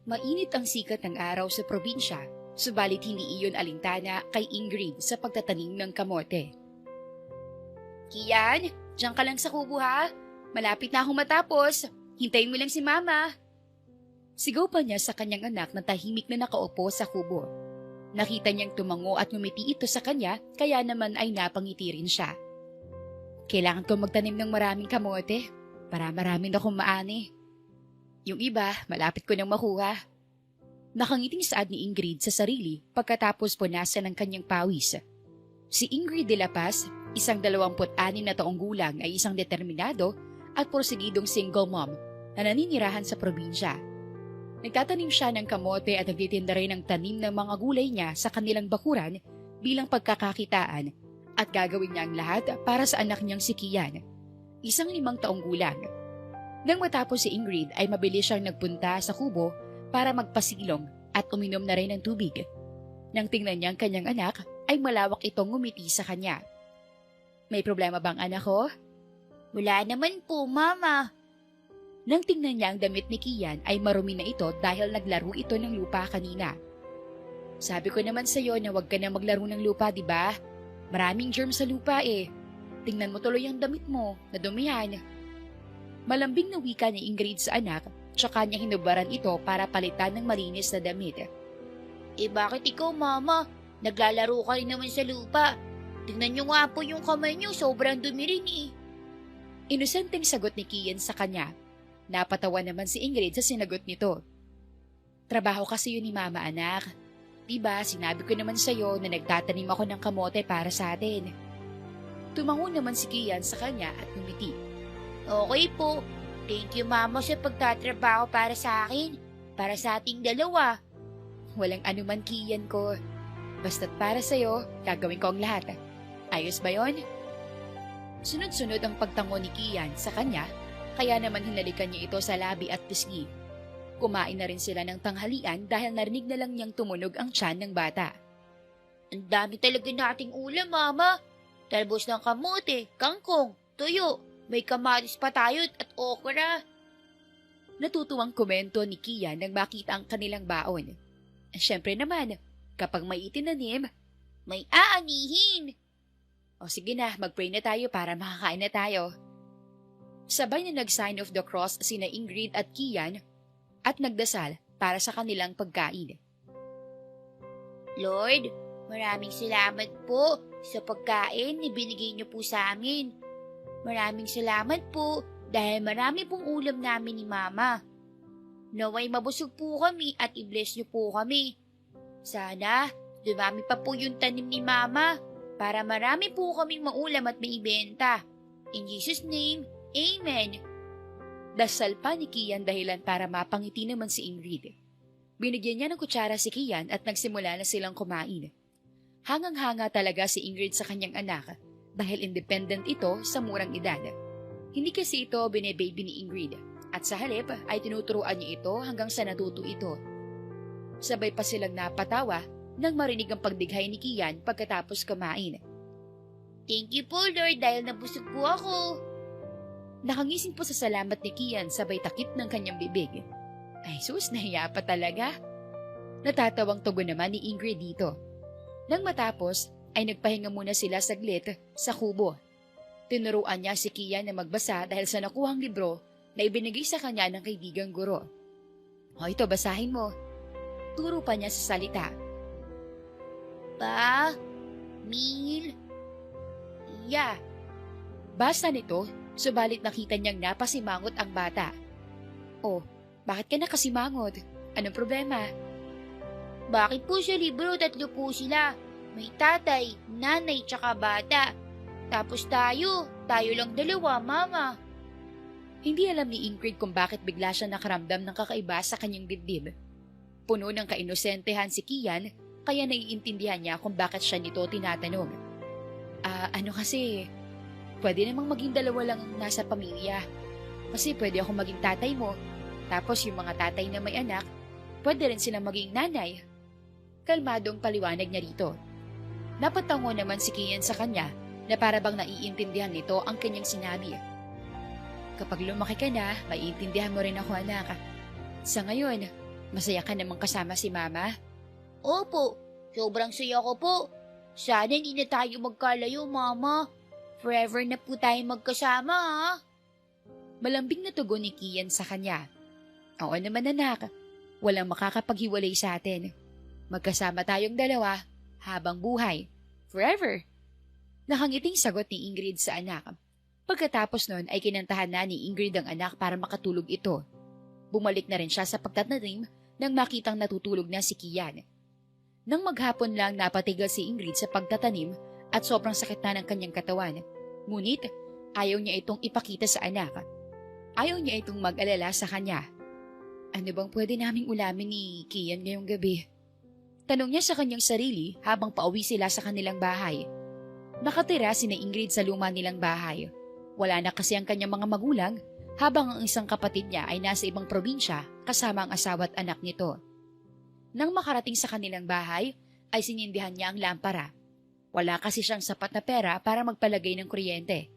Mainit ang sikat ng araw sa probinsya, subalit hindi iyon alintana kay Ingrid sa pagtatanim ng kamote. Kian, diyan ka lang sa kubo ha? Malapit na akong matapos. Hintayin mo lang si Mama. Sigaw pa niya sa kanyang anak na tahimik na nakaupo sa kubo. Nakita niyang tumango at ngumiti ito sa kanya, kaya naman ay napangiti rin siya. Kailangan ko magtanim ng maraming kamote para marami na akong maani. Yung iba, malapit ko nang makuha. Nakangiting saad ni Ingrid sa sarili pagkatapos punasan ng kanyang pawis. Si Ingrid de la Paz, isang 26 na taong gulang, ay isang determinado at porsigidong single mom na naninirahan sa probinsya. Nagtatanim siya ng kamote at nagtitinda rin ng tanim ng mga gulay niya sa kanilang bakuran bilang pagkakakitaan at gagawin niya ang lahat para sa anak niyang si Kian, isang 5 taong gulang. Nang matapos si Ingrid ay mabilis siyang nagpunta sa kubo para magpasilong at uminom na rin ng tubig. Nang tingnan niya ang kanyang anak ay malawak itong ngumiti sa kanya. May problema bang anak ko? Wala naman po, Mama. Nang tingnan niya ang damit ni Kian ay marumi na ito dahil naglaro ito ng lupa kanina. Sabi ko naman sa iyo na huwag ka na maglaro ng lupa, di ba? Maraming germs sa lupa eh. Tingnan mo tuloy ang damit mo, nadumihan. Malambing na wika ni Ingrid sa anak, tsaka niya hinubaran ito para palitan ng malinis na damit. Eh bakit ikaw, Mama? Naglalaro ka rin naman sa lupa. Tingnan niyo nga po yung kamay niyo, sobrang dumi rin eh. Inosenteng sagot ni Kian sa kanya. Napatawa naman si Ingrid sa sinagot nito. Trabaho kasi yun ni Mama, anak. Diba, sinabi ko naman sa'yo na nagtatanim ako ng kamote para sa atin. Tumango naman si Kian sa kanya at ngumiti. Okay po. Thank you, Mama, sa pagtatrabaho para sa akin. Para sa ating dalawa. Walang anuman, Kian ko. Basta't para sa'yo, gagawin ko ang lahat. Ayos ba yon? Sunod-sunod ang pagtango ni Kian sa kanya, kaya naman hinalikan niya ito sa labi at pisngi. Kumain na rin sila ng tanghalian dahil narinig na lang niyang tumunog ang tiyan ng bata. Ang dami talaga nating ulam, Mama. Talbos ng kamote, kangkong, tuyo, may kamatis pa tayo at okra. Natutuwang komento ni Kian nang makita ang kanilang baon. Siyempre naman, kapag may itinanim, may aanihin. O sige na, mag-pray na tayo para makakain na tayo. Sabay na nag-sign of the cross sina Ingrid at Kian at nagdasal para sa kanilang pagkain. Lord, maraming salamat po sa pagkain na binigay niyo po sa amin. Maraming salamat po dahil marami pong ulam namin ni Mama. Naway mabusog po kami at i-bless niyo po kami. Sana dumami pa po yung tanim ni Mama para marami po kaming maulam at maibenta. In Jesus' name, Amen. Dasal pa ni Kian dahilan para mapangiti naman si Ingrid. Binigyan niya ng kutsara si Kian at nagsimula na silang kumain. Hangang-hanga talaga si Ingrid sa kanyang anak dahil independent ito sa murang edad. Hindi kasi ito bine-baby ni Ingrid at sa halip ay tinuturuan niya ito hanggang sa natuto ito. Sabay pa silang napatawa nang marinig ang pagdighay ni Kian pagkatapos kumain. Thank you po, Lord, dahil nabusog po ako. Nakangising po sa salamat ni Kian sabay takip ng kanyang bibig. Ay sus, nahiya pa talaga. Natatawang tugon naman ni Ingrid dito. Nang matapos, ay nagpahinga muna sila saglit sa kubo. Tinuruan niya si Kian na magbasa dahil sa nakuhang libro na ibinigay sa kanya ng kaibigang guro. O ito, basahin mo. Turo pa niya sa salita. Iya. Basta nito, subalit nakita niyang napasimangot ang bata. Oh, bakit ka nakasimangot? Anong problema? Bakit po sa libro 3 po sila? May tatay, nanay, tsaka bata. Tapos tayo lang 2, Mama. Hindi alam ni Ingrid kung bakit bigla siya nakaramdam ng kakaiba sa kanyang dibdib. Puno ng kainosentehan si Kian, kaya naiintindihan niya kung bakit siya nito tinatanong. Ano kasi, pwede namang maging 2 lang ang nasa pamilya. Kasi pwede akong maging tatay mo, tapos yung mga tatay na may anak, pwede rin silang maging nanay. Kalmadong paliwanag niya rito. Napatango naman si Kian sa kanya na para bang naiintindihan nito ang kanyang sinabi. Kapag lumaki ka na, maiintindihan mo rin ako, anak. Sa ngayon, Masaya ka namang kasama si Mama? Opo, sobrang saya ko po. Sana hindi na tayo magkalayo, Mama. Forever na po tayo magkasama, ha? Malambing na tugon ni Kian sa kanya. Oo naman anak, walang makakapaghiwalay sa atin. Magkasama tayong dalawa habang buhay. Forever. Nakangiting sagot ni Ingrid sa anak. Pagkatapos nun ay kinantahan na ni Ingrid ang anak para makatulog ito. Bumalik na rin siya sa pagtatanim nang makitang natutulog na si Kian. Nang maghapon lang napatigil si Ingrid sa pagtatanim at sobrang sakit na ng kanyang katawan. Ngunit ayaw niya itong ipakita sa anak. Ayaw niya itong mag-alala sa kanya. Ano bang pwede naming ulamin ni Kian ngayong gabi? Tanong niya sa kanyang sarili habang pauwi sila sa kanilang bahay. Nakatira sina Ingrid sa luma nilang bahay. Wala na kasi ang kanyang mga magulang habang ang isang kapatid niya ay nasa ibang probinsya kasama ang asawa at anak nito. Nang makarating sa kanilang bahay, ay sinindihan niya ang lampara. Wala kasi siyang sapat na pera para magpalagay ng kuryente.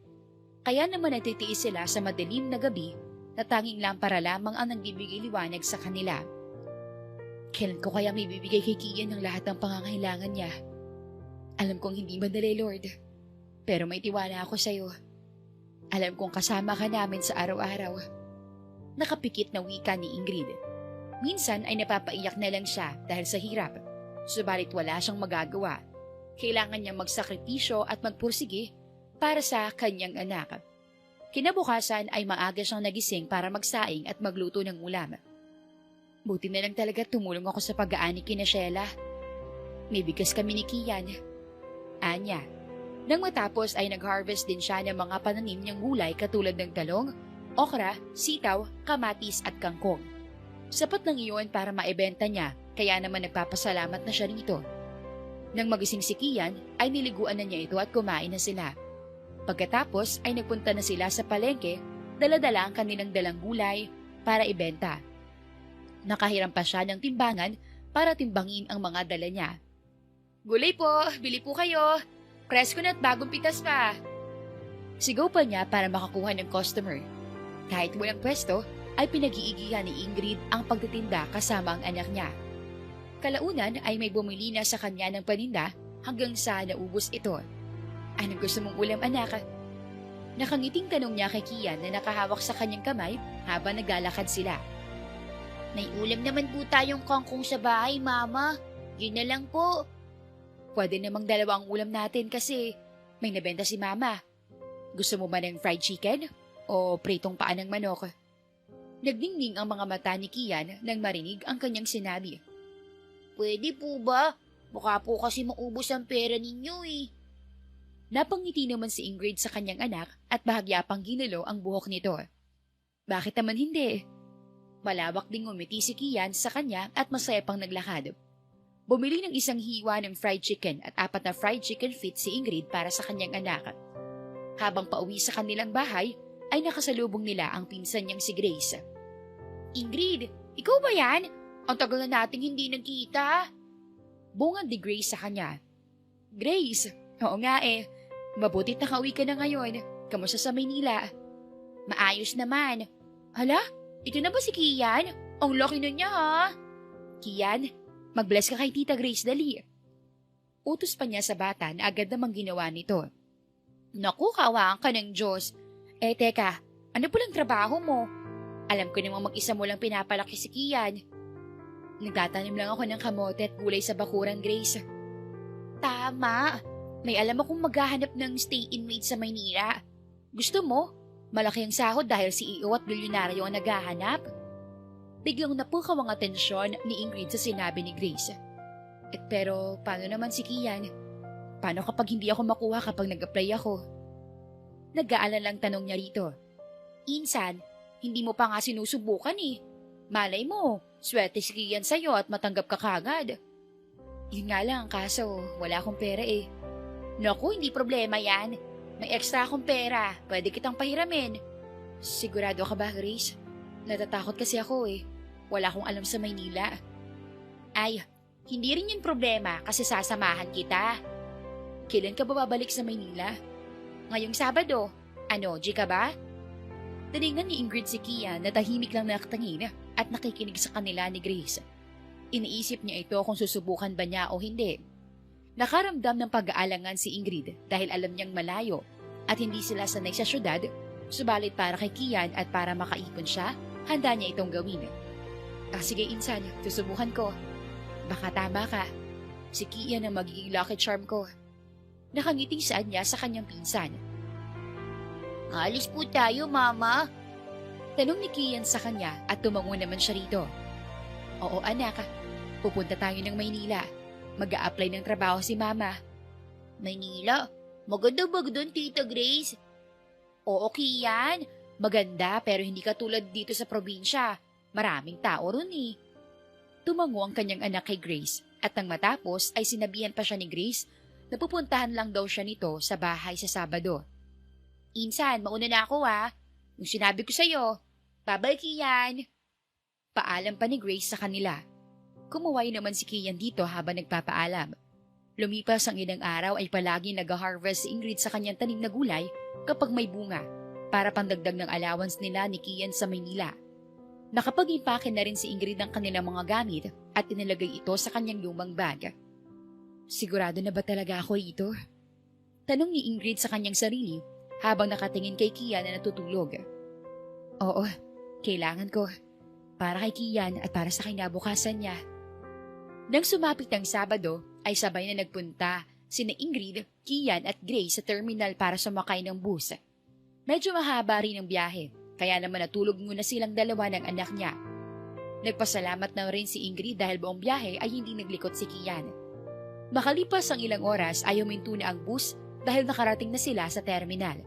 Kaya naman nagtitiis sila sa madilim na gabi na tanging lampara lamang ang nagbibigay liwanag sa kanila. Kailan ko kaya may bibigay kay Kian ng lahat ng pangangailangan niya? Alam kong hindi madali, Lord. Pero may tiwala ako sa iyo. Alam kong kasama ka namin sa araw-araw. Nakapikit na wika ni Ingrid. Minsan ay napapaiyak na lang siya dahil sa hirap. Subalit wala siyang magagawa. Kailangan niya magsakripisyo at magpursige para sa kanyang anak. Kinabukasan ay maaga siyang nagising para magsaing at magluto ng ulam. Buti na lang talaga tumulong ako sa pag-aani kina Sheila. May bigas kami ni Kian. Anya. Nang matapos ay nag-harvest din siya ng mga pananim niyang gulay katulad ng talong, okra, sitaw, kamatis at kangkong. Sapat lang iyon para maibenta niya, kaya naman nagpapasalamat na siya rito. Nang magising si Kian, ay niliguan na niya ito at kumain na sila. Pagkatapos ay nagpunta na sila sa palengke, dala-dala ang kanilang dalang gulay para ibenta. Nakahiram pa siya ng timbangan para timbangin ang mga dala niya. Gulay po, bili po kayo. Presko na at bagong pitas pa. Sigaw pa niya para makakuha ng customer. Kahit walang pwesto, ay pinag-iigihan ni Ingrid ang pagtitinda kasama ang anak niya. Kalaunan ay may bumili na sa kanya ng paninda hanggang sa naubos ito. Anong gusto mong ulam, anak? Nakangiting tanong niya kay Kian na nakahawak sa kanyang kamay habang naglalakad sila. May ulam naman po tayong kangkong sa bahay, Mama. Yun na lang po. Pwede namang dalawa ang ulam natin kasi may nabenta si Mama. Gusto mo ba ng fried chicken o pritong paa ng manok? Nagdingning ang mga mata ni Kian nang marinig ang kanyang sinabi. Pwede po ba? Baka po kasi maubos ang pera ninyo eh. Napangiti naman si Ingrid sa kanyang anak at bahagya pang ginalo ang buhok nito. Bakit naman hindi? Malawak ding umiti si Kian sa kanya at masaya pang naglakad. Bumili ng isang hiwa ng fried chicken at 4 na fried chicken feet si Ingrid para sa kanyang anak. Habang pauwi sa kanilang bahay, ay nakasalubong nila ang pinsan niyang si Grace. Ingrid, ikaw ba yan? Ang tagal na nating hindi nagkita. Bungad ni Grace sa kanya. Grace, oo nga eh. Mabutit nakauwi ka na ngayon. Kamusta sa Maynila? Maayos naman. Hala, ito na ba si Kian? Ang laki na niya ha. Kian, mag-bless ka kay Tita Grace dali. Utos pa niya sa bata na agad namang ginawa nito. Naku, kawaan ka ng Diyos. Teka, ano palang trabaho mo? Alam ko namang mag-isa mo lang pinapalaki si Kian. Nagtatanim lang ako ng kamote at gulay sa bakuran, Grace. Tama. May alam akong maghahanap ng stay-in maid sa Maynila. Gusto mo? Malaki ang sahod dahil CEO at bilyonaryo ang naghahanap. Biglang napukaw ang atensyon ni Ingrid sa sinabi ni Grace. Pero paano naman si Kian? Paano kapag hindi ako makuha kapag nag-apply ako? Nag-aalalang tanong niya rito. Insan, hindi mo pa nga sinusubukan eh. Malay mo, swerte si Kian sa'yo at matanggap ka kagad. Yun nga lang, kaso wala akong pera eh. Naku, hindi problema yan. May extra akong pera, pwede kitang pahiramin. Sigurado ka ba, Grace? Natatakot kasi ako eh. Wala akong alam sa Maynila. Ay, hindi rin yun problema kasi sasamahan kita. Kailan ka ba babalik sa Maynila? Ngayong Sabado. Ano, G ka ba? Tinignan ni Ingrid si Kian na tahimik lang nakatangin at nakikinig sa kanila ni Grace. Iniisip niya ito kung susubukan ba niya o hindi. Nakaramdam ng pag-aalangan si Ingrid dahil alam niyang malayo at hindi sila sanay sa syudad, subalit para kay Kian at para makaipon siya, handa niya itong gawin. Sige insan, susubukan ko. Baka tama ka. Si Kian ang magiging lucky charm ko. Nakangiting saan niya sa kanyang pinsan. Alis po tayo, Mama. Tanong ni Kian sa kanya at tumango naman siya rito. Oo anak, pupunta tayo ng Maynila. Mag-a-apply ng trabaho si Mama. Maynila? Maganda ba doon, Tita Grace? Oo Kian, maganda pero hindi katulad dito sa probinsya. Maraming tao ron eh. Tumango ang kanyang anak kay Grace at nang matapos ay sinabihan pa siya ni Grace na pupuntahan lang daw siya nito sa bahay sa Sabado. Insan, mauna na ako Yung sinabi ko sa'yo. Bye-bye, Kian. Paalam pa ni Grace sa kanila. Kumuway naman si Kian dito habang nagpapaalam. Lumipas ang ilang araw ay palagi nag-harvest si Ingrid sa kanyang tanim na gulay kapag may bunga para pandagdag ng allowance nila ni Kian sa Maynila. Nakapag-impake na rin si Ingrid ng kanilang mga gamit at inilagay ito sa kanyang lumang bag. Sigurado na ba talaga ako ito? Tanong ni Ingrid sa kanyang sarili habang nakatingin kay Kian na natutulog. Oo, kailangan ko. Para kay Kian at para sa kinabukasan niya. Nang sumapit ang Sabado, ay sabay na nagpunta sina Ingrid, Kian at Grace sa terminal para sumakay ng bus. Medyo mahaba rin ang biyahe, kaya naman natulog muna silang dalawa ng anak niya. Nagpasalamat na rin si Ingrid dahil buong biyahe ay hindi naglikot si Kian. Makalipas ang ilang oras ay huminto na ang bus dahil nakarating na sila sa terminal.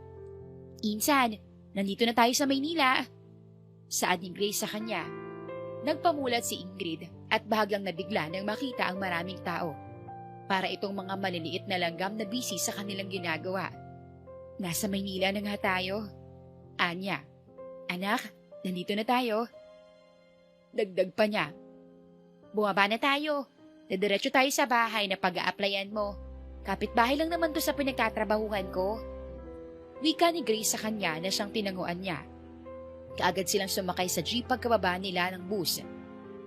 Insan, nandito na tayo sa Maynila. Saad ni Grace sa kanya. Nagpamulat si Ingrid at bahagyang nabigla nang makita ang maraming tao. Para itong mga maliliit na langgam na busy sa kanilang ginagawa. Nasa Maynila na nga tayo. Anya, anak, nandito na tayo. Dagdag pa niya. Bumaba na tayo. Didiretso tayo sa bahay na pag-a-applyan mo. Kapitbahay lang naman to sa pinagtatrabahuhan ko. Wika ni Grace sa kanya na siyang tinanguan niya. Kaagad silang sumakay sa jeep pagkababa nila ng bus.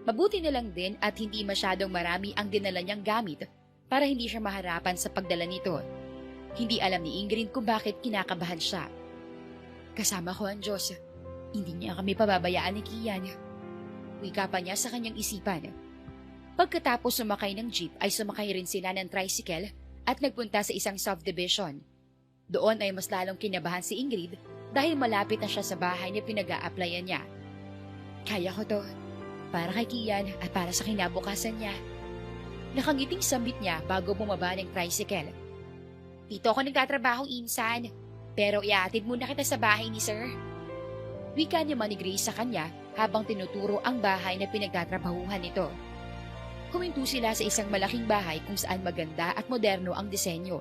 Mabuti na lang din at hindi masyadong marami ang dinala niyang gamit para hindi siya maharapan sa pagdala nito. Hindi alam ni Ingrid kung bakit kinakabahan siya. Kasama ko ang Diyos. Hindi niya kami pababayaan ni Kian. Wika pa niya sa kanyang isipan. Pagkatapos sumakay ng jeep ay sumakay rin sila ng tricycle at nagpunta sa isang subdivision. Doon ay mas lalong kinabahan si Ingrid dahil malapit na siya sa bahay na pinag-a-applyan niya. Kaya ko to. Para kay Kian at para sa kinabukasan niya. Nakangiting sambit niya bago bumaba ng tricycle. Dito ako nagtatrabaho, Insan. Pero iatid muna kita sa bahay ni Sir. Wika naman ni Grace sa kanya habang tinuturo ang bahay na pinagtatrabahuhan nito. Huminto sila sa isang malaking bahay kung saan maganda at moderno ang disenyo.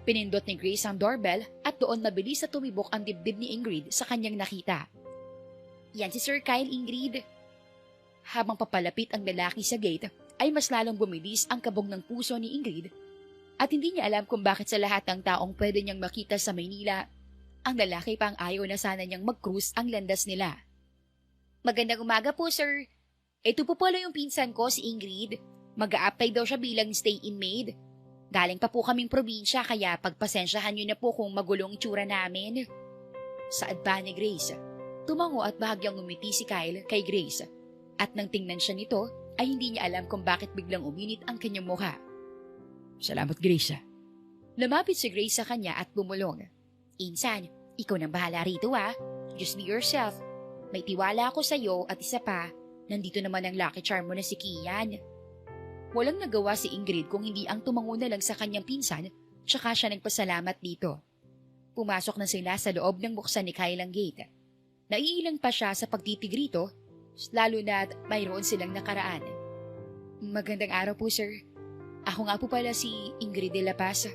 Pinindot ni Grace ang doorbell at doon mabilis na tumibok ang dibdib ni Ingrid sa kanyang nakita. Yan si Sir Kyle, Ingrid. Habang papalapit ang lalaki sa gate, ay mas lalong bumilis ang kabog ng puso ni Ingrid at hindi niya alam kung bakit sa lahat ng taong pwede niyang makita sa Maynila, ang lalaki pa ang ayaw na sana niyang mag-cruise ang landas nila. Magandang umaga po, Sir. Ito po pala yung pinsan ko, si Ingrid. Mag-a-apply daw siya bilang stay-in maid. Galing pa po kaming probinsya kaya pagpasensyahan niyo na po kung magulong itsura namin. Saad pa ni Grace. Tumango at bahagyang umiti si Kyle kay Grace. At nang tingnan siya nito, ay hindi niya alam kung bakit biglang uminit ang kanyang mukha. Salamat, Grace. Lumapit si Grace sa kanya at bumulong. Insan, ikaw nang bahala rito Just be yourself. May tiwala ako sa'yo at isa pa, nandito naman ang lucky charm mo na si Kian. Walang nagawa si Ingrid kung hindi ang tumango na lang sa kanyang pinsan, tsaka siya nagpasalamat dito. Pumasok na sila sa loob ng buksan ni Kyle ang gate. Naiilang pa siya sa pagtitig rito, lalo na't mayroon silang nakaraan. Magandang araw po, sir. Ako nga po pala si Ingrid de la Paz.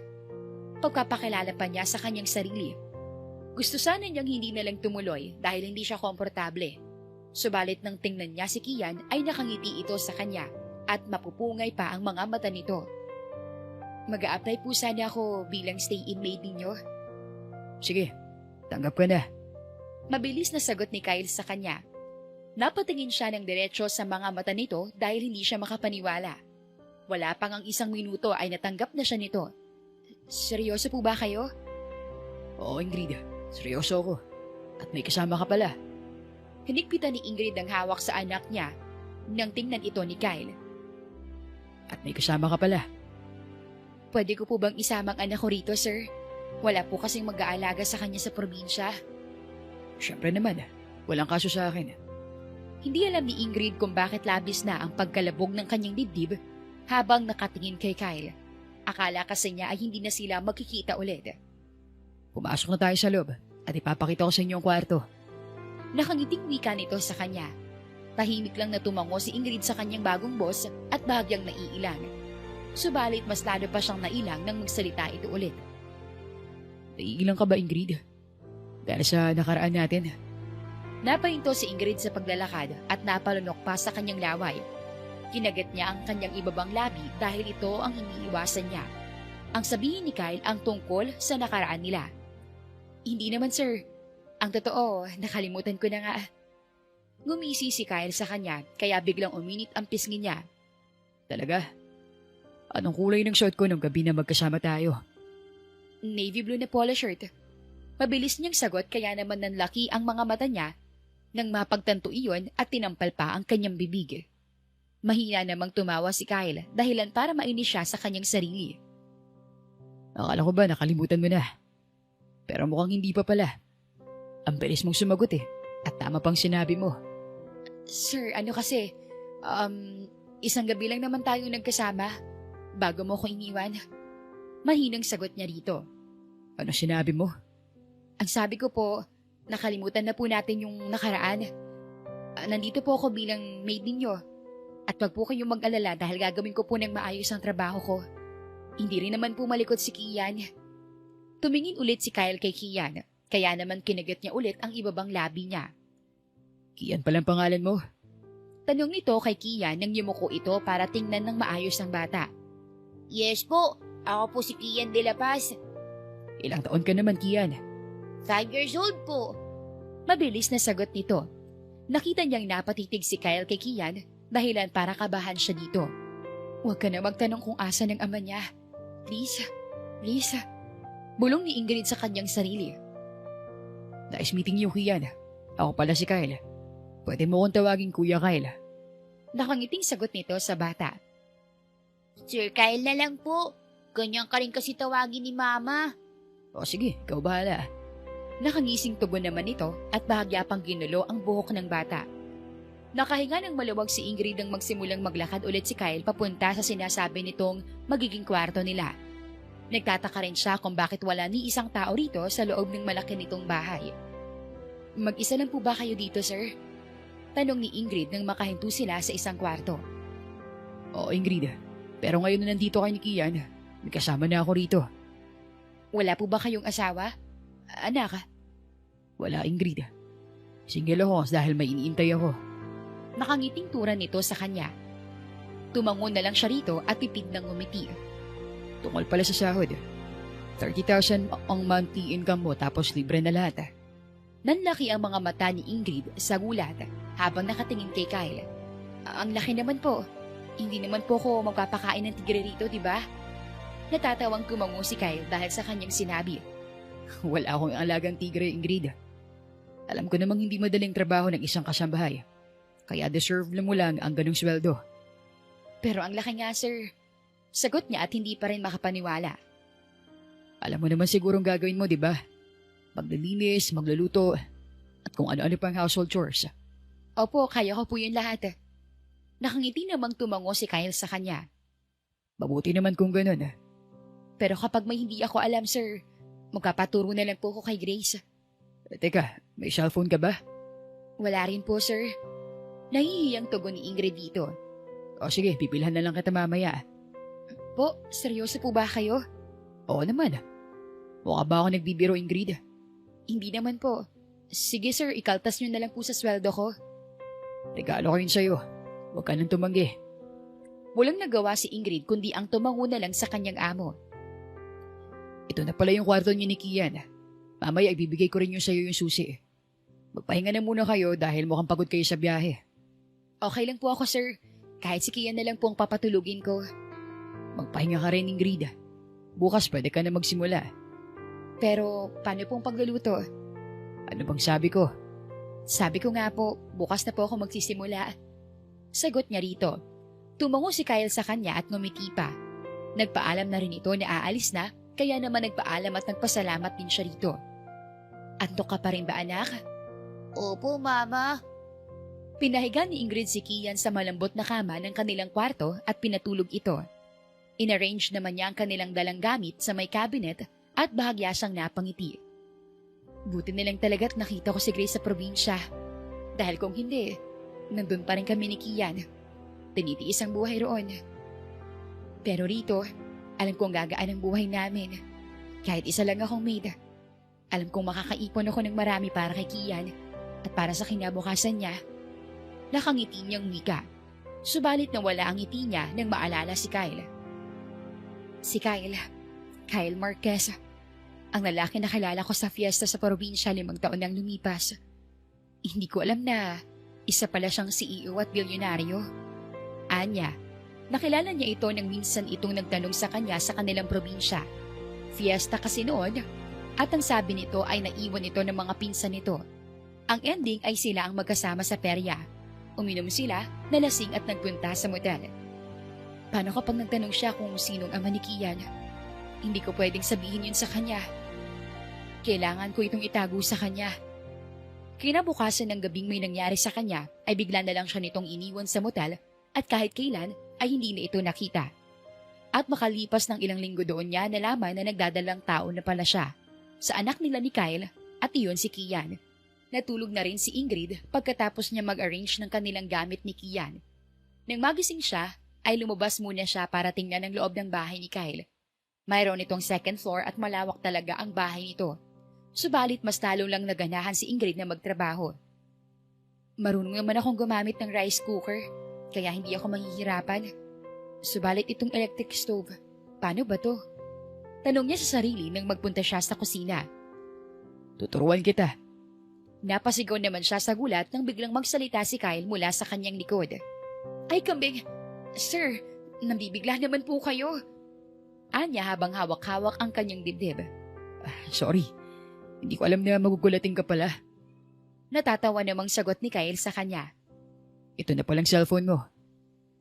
Pagpapakilala pa niya sa kanyang sarili. Gusto sana niyang hindi na lang tumuloy dahil hindi siya komportable. Subalit nang tingnan niya si Kian ay nakangiti ito sa kanya at mapupungay pa ang mga mata nito. Mag-a-apply po sana ako bilang stay-in maid ninyo. Sige, tanggap ka na. Mabilis na sagot ni Kyle sa kanya. Napatingin siya ng diretsyo sa mga mata nito dahil hindi siya makapaniwala. Wala pang ang 1 minuto ay natanggap na siya nito. Seryoso po ba kayo? Oo, Ingrid. Seryoso ako. At may kasama ka pala. Hinigpitan ni Ingrid ang hawak sa anak niya nang tingnan ito ni Kyle. At may kasama ka pala. Pwede ko po bang isamang anak ko rito, sir? Wala po kasing mag-aalaga sa kanya sa probinsya. Siyempre naman, walang kaso sa akin. Hindi alam ni Ingrid kung bakit labis na ang pagkalabog ng kanyang dibdib habang nakatingin kay Kyle. Akala kasi niya ay hindi na sila magkikita ulit. Pumasok na tayo sa loob at ipapakita ko sa inyo ang kwarto. Nakangiting wika nito sa kanya. Tahimik lang na tumango si Ingrid sa kanyang bagong boss at bahagyang naiilang. Subalit mas lalo pa siyang nailang nang magsalita ito ulit. Naiilang ka ba, Ingrid? Dahil sa nakaraan natin. Napahinto si Ingrid sa paglalakad at napalunok pa sa kanyang laway. Kinagat niya ang kanyang ibabang labi dahil ito ang iniiwasan niya. Ang sabihin ni Kyle ang tungkol sa nakaraan nila. Hindi naman, sir. Ang totoo, nakalimutan ko na nga. Ngumisi si Kyle sa kanya kaya biglang uminit ang pisngi niya. Talaga? Anong kulay ng short ko nung gabi na magkasama tayo? Navy blue na polo shirt. Mabilis niyang sagot kaya naman nanlaki ang mga mata niya nang mapagtanto iyon at tinampal pa ang kanyang bibig. Mahina namang tumawa si Kyle dahilan para mainis siya sa kanyang sarili. Akala ko ba nakalimutan mo na? Pero mukhang hindi pa pala. Ang bilis mong sumagot at tama pang sinabi mo. Sir, ano kasi, isang gabi lang naman tayo nagkasama bago mo ko iniwan. Mahinang sagot niya rito. Ano sinabi mo? Ang sabi ko po, nakalimutan na po natin yung nakaraan. Nandito po ako bilang maid ninyo. At wag po kayong mag-alala dahil gagawin ko po ng maayos ang trabaho ko. Hindi rin naman po malikot si Kian. Tumingin ulit si Kyle kay Kian, kaya naman kinagat niya ulit ang ibabang labi niya. Kian palang pangalan mo? Tanong nito kay Kian nang yumuko ito para tingnan ng maayos ang bata. Yes po, ako po si Kian de la Paz. Ilang taon ka naman, Kian? 5 years old po. Mabilis na sagot nito. Nakita niyang napatitig si Kyle kay Kian dahilan para kabahan siya dito. Huwag ka na magtanong kung asa ng ama niya. Please, please. Bulong ni Ingrid sa kanyang sarili. Nice meeting you, Kian. Ako pala si Kyle. Pwede mo kong tawagin Kuya Kyle. Nakangiting sagot nito sa bata. Sir Kyle na lang po. Ganyan ka rin kasi tawagin ni Mama. O sige, ikaw bahala. Nakangising tugon naman ito at bahagya pang ginulo ang buhok ng bata. Nakahinga ng maluwag si Ingrid nang magsimulang maglakad ulit si Kyle papunta sa sinasabi nitong magiging kwarto nila. Nagtataka rin siya kung bakit wala ni isang tao rito sa loob ng malaki nitong bahay. Mag-isa lang po ba kayo dito, sir? Tanong ni Ingrid nang makahinto sila sa isang kwarto. Oo, Ingrid. Pero ngayon na nandito kayo ni Kian, may kasama na ako rito. Wala po ba kayong asawa? Anak? Wala, Ingrid. Single ako dahil may iniintay ako. Nakangiting tura nito sa kanya. Tumango na lang siya rito at pipid ng ngumiti. Tungkol pala sa sahod. 30,000 ang monthly income mo tapos libre na lahat. Nanlaki ang mga mata ni Ingrid sa gulat habang nakatingin kay Kyle. Ang laki naman po. Hindi naman po ko magpapakain ng tigre rito, di ba? Natatawang tumango si Kyle dahil sa kanyang sinabi. Wala akong alagang tigre, Ingrid. Alam ko namang hindi madaling trabaho ng isang kasambahay. Kaya deserve mo lang ang ganong sweldo. Pero ang laki nga, sir. Sagot niya at hindi pa rin makapaniwala. Alam mo naman sigurong gagawin mo, di ba? Maglilinis, magluluto, at kung ano-ano pang household chores. Opo, kaya ko po yun lahat. Nakangiti namang tumango si Kyle sa kanya. Mabuti naman kung ganun. Pero kapag may hindi ako alam, sir, magpapaturo na lang po ko kay Grace. Teka, may cellphone ka ba? Wala rin po, sir. Nahihiyang tugon ni Ingrid dito. O sige, pipilhan na lang kita mamaya. Po, seryoso po ba kayo? Oo naman. Mukha ba ako nagbibiro, Ingrid? Hindi naman po. Sige sir, ikaltas nyo na lang po sa sweldo ko. Regalo ko yun sa'yo. Huwag ka nang tumanggi. Walang nagawa si Ingrid kundi ang tumango na lang sa kanyang amo. Ito na pala yung kwarto niyo ni Kian. Mamaya ibibigay ko rin yung sa'yo yung susi. Magpahinga na muna kayo dahil mukhang pagod kayo sa biyahe. Okay lang po ako, sir. Kahit si Kian na lang po ang papatulugin ko. Magpahinga ka rin, Ingrid. Bukas pwede ka na magsimula. Pero paano pong pagluluto? Ano bang sabi ko? Sabi ko nga po, bukas na po ako magsisimula. Sagot niya rito. Tumango si Kyle sa kanya at ngumiti pa. Nagpaalam na rin ito na aalis na, kaya naman nagpaalam at nagpasalamat din siya rito. Antok ka pa rin ba, anak? Opo, Mama. Pinahiga ni Ingrid si Kian sa malambot na kama ng kanilang kwarto at pinatulog ito. Inarrange naman niya ang kanilang dalang gamit sa may cabinet at bahagya siyang napangiti. Buti na lang talaga't nakita ko si Grace sa probinsya. Dahil kung hindi, nandun pa rin kami ni Kian. Tinitiis ang buhay roon. Pero rito, alam kong gagaan ang buhay namin. Kahit isa lang akong maid. Alam kong makakaipon ako ng marami para kay Kian at para sa kinabukasan niya. Nakangiti niyang wika. Subalit na wala ang ngiti niya nang maalala si Kyle. Si Kyle. Kyle Marquez. Ang lalaki na kilala ko sa fiesta sa probinsya 5 taon nang lumipas. Hindi ko alam na isa pala siyang CEO at bilyonaryo. Anya, nakilala niya ito nang minsan itong nagtanong sa kanya sa kanilang probinsya. Fiesta kasi noon, at ang sabi nito ay naiwan ito ng mga pinsan nito. Ang ending ay sila ang magkasama sa perya. Uminom sila, nalasing at nagpunta sa motel. Paano kapag nagtanong siya kung sinong ama ni Kian? Hindi ko pwedeng sabihin yun sa kanya. Kailangan ko itong itago sa kanya. Kinabukasan ng gabing may nangyari sa kanya ay bigla na lang siya nitong iniwan sa motel at kahit kailan ay hindi na ito nakita. At makalipas ng ilang linggo doon niya nalaman na nagdadalang tao na pala siya sa anak nila ni Kyle at iyon si Kian. Natulog na rin si Ingrid pagkatapos niya mag-arrange ng kanilang gamit ni Kian. Nang magising siya, ay lumabas muna siya para tingnan ang loob ng bahay ni Kyle. Mayroon itong second floor at malawak talaga ang bahay nito. Subalit mas lalo lang naganahan si Ingrid na magtrabaho. Marunong naman akong gumamit ng rice cooker, kaya hindi ako mahihirapan. Subalit itong electric stove, paano ba to? Tanong niya sa sarili nang magpunta siya sa kusina. Tuturuan kita. Napasigaw naman siya sa gulat nang biglang magsalita si Kyle mula sa kanyang likod. Ay kambing, sir, nambibigla naman po kayo. Anya habang hawak-hawak ang kanyang dibdib. Sorry, hindi ko alam na magugulating ka pala. Natatawa namang sagot ni Kyle sa kanya. Ito na palang cellphone mo.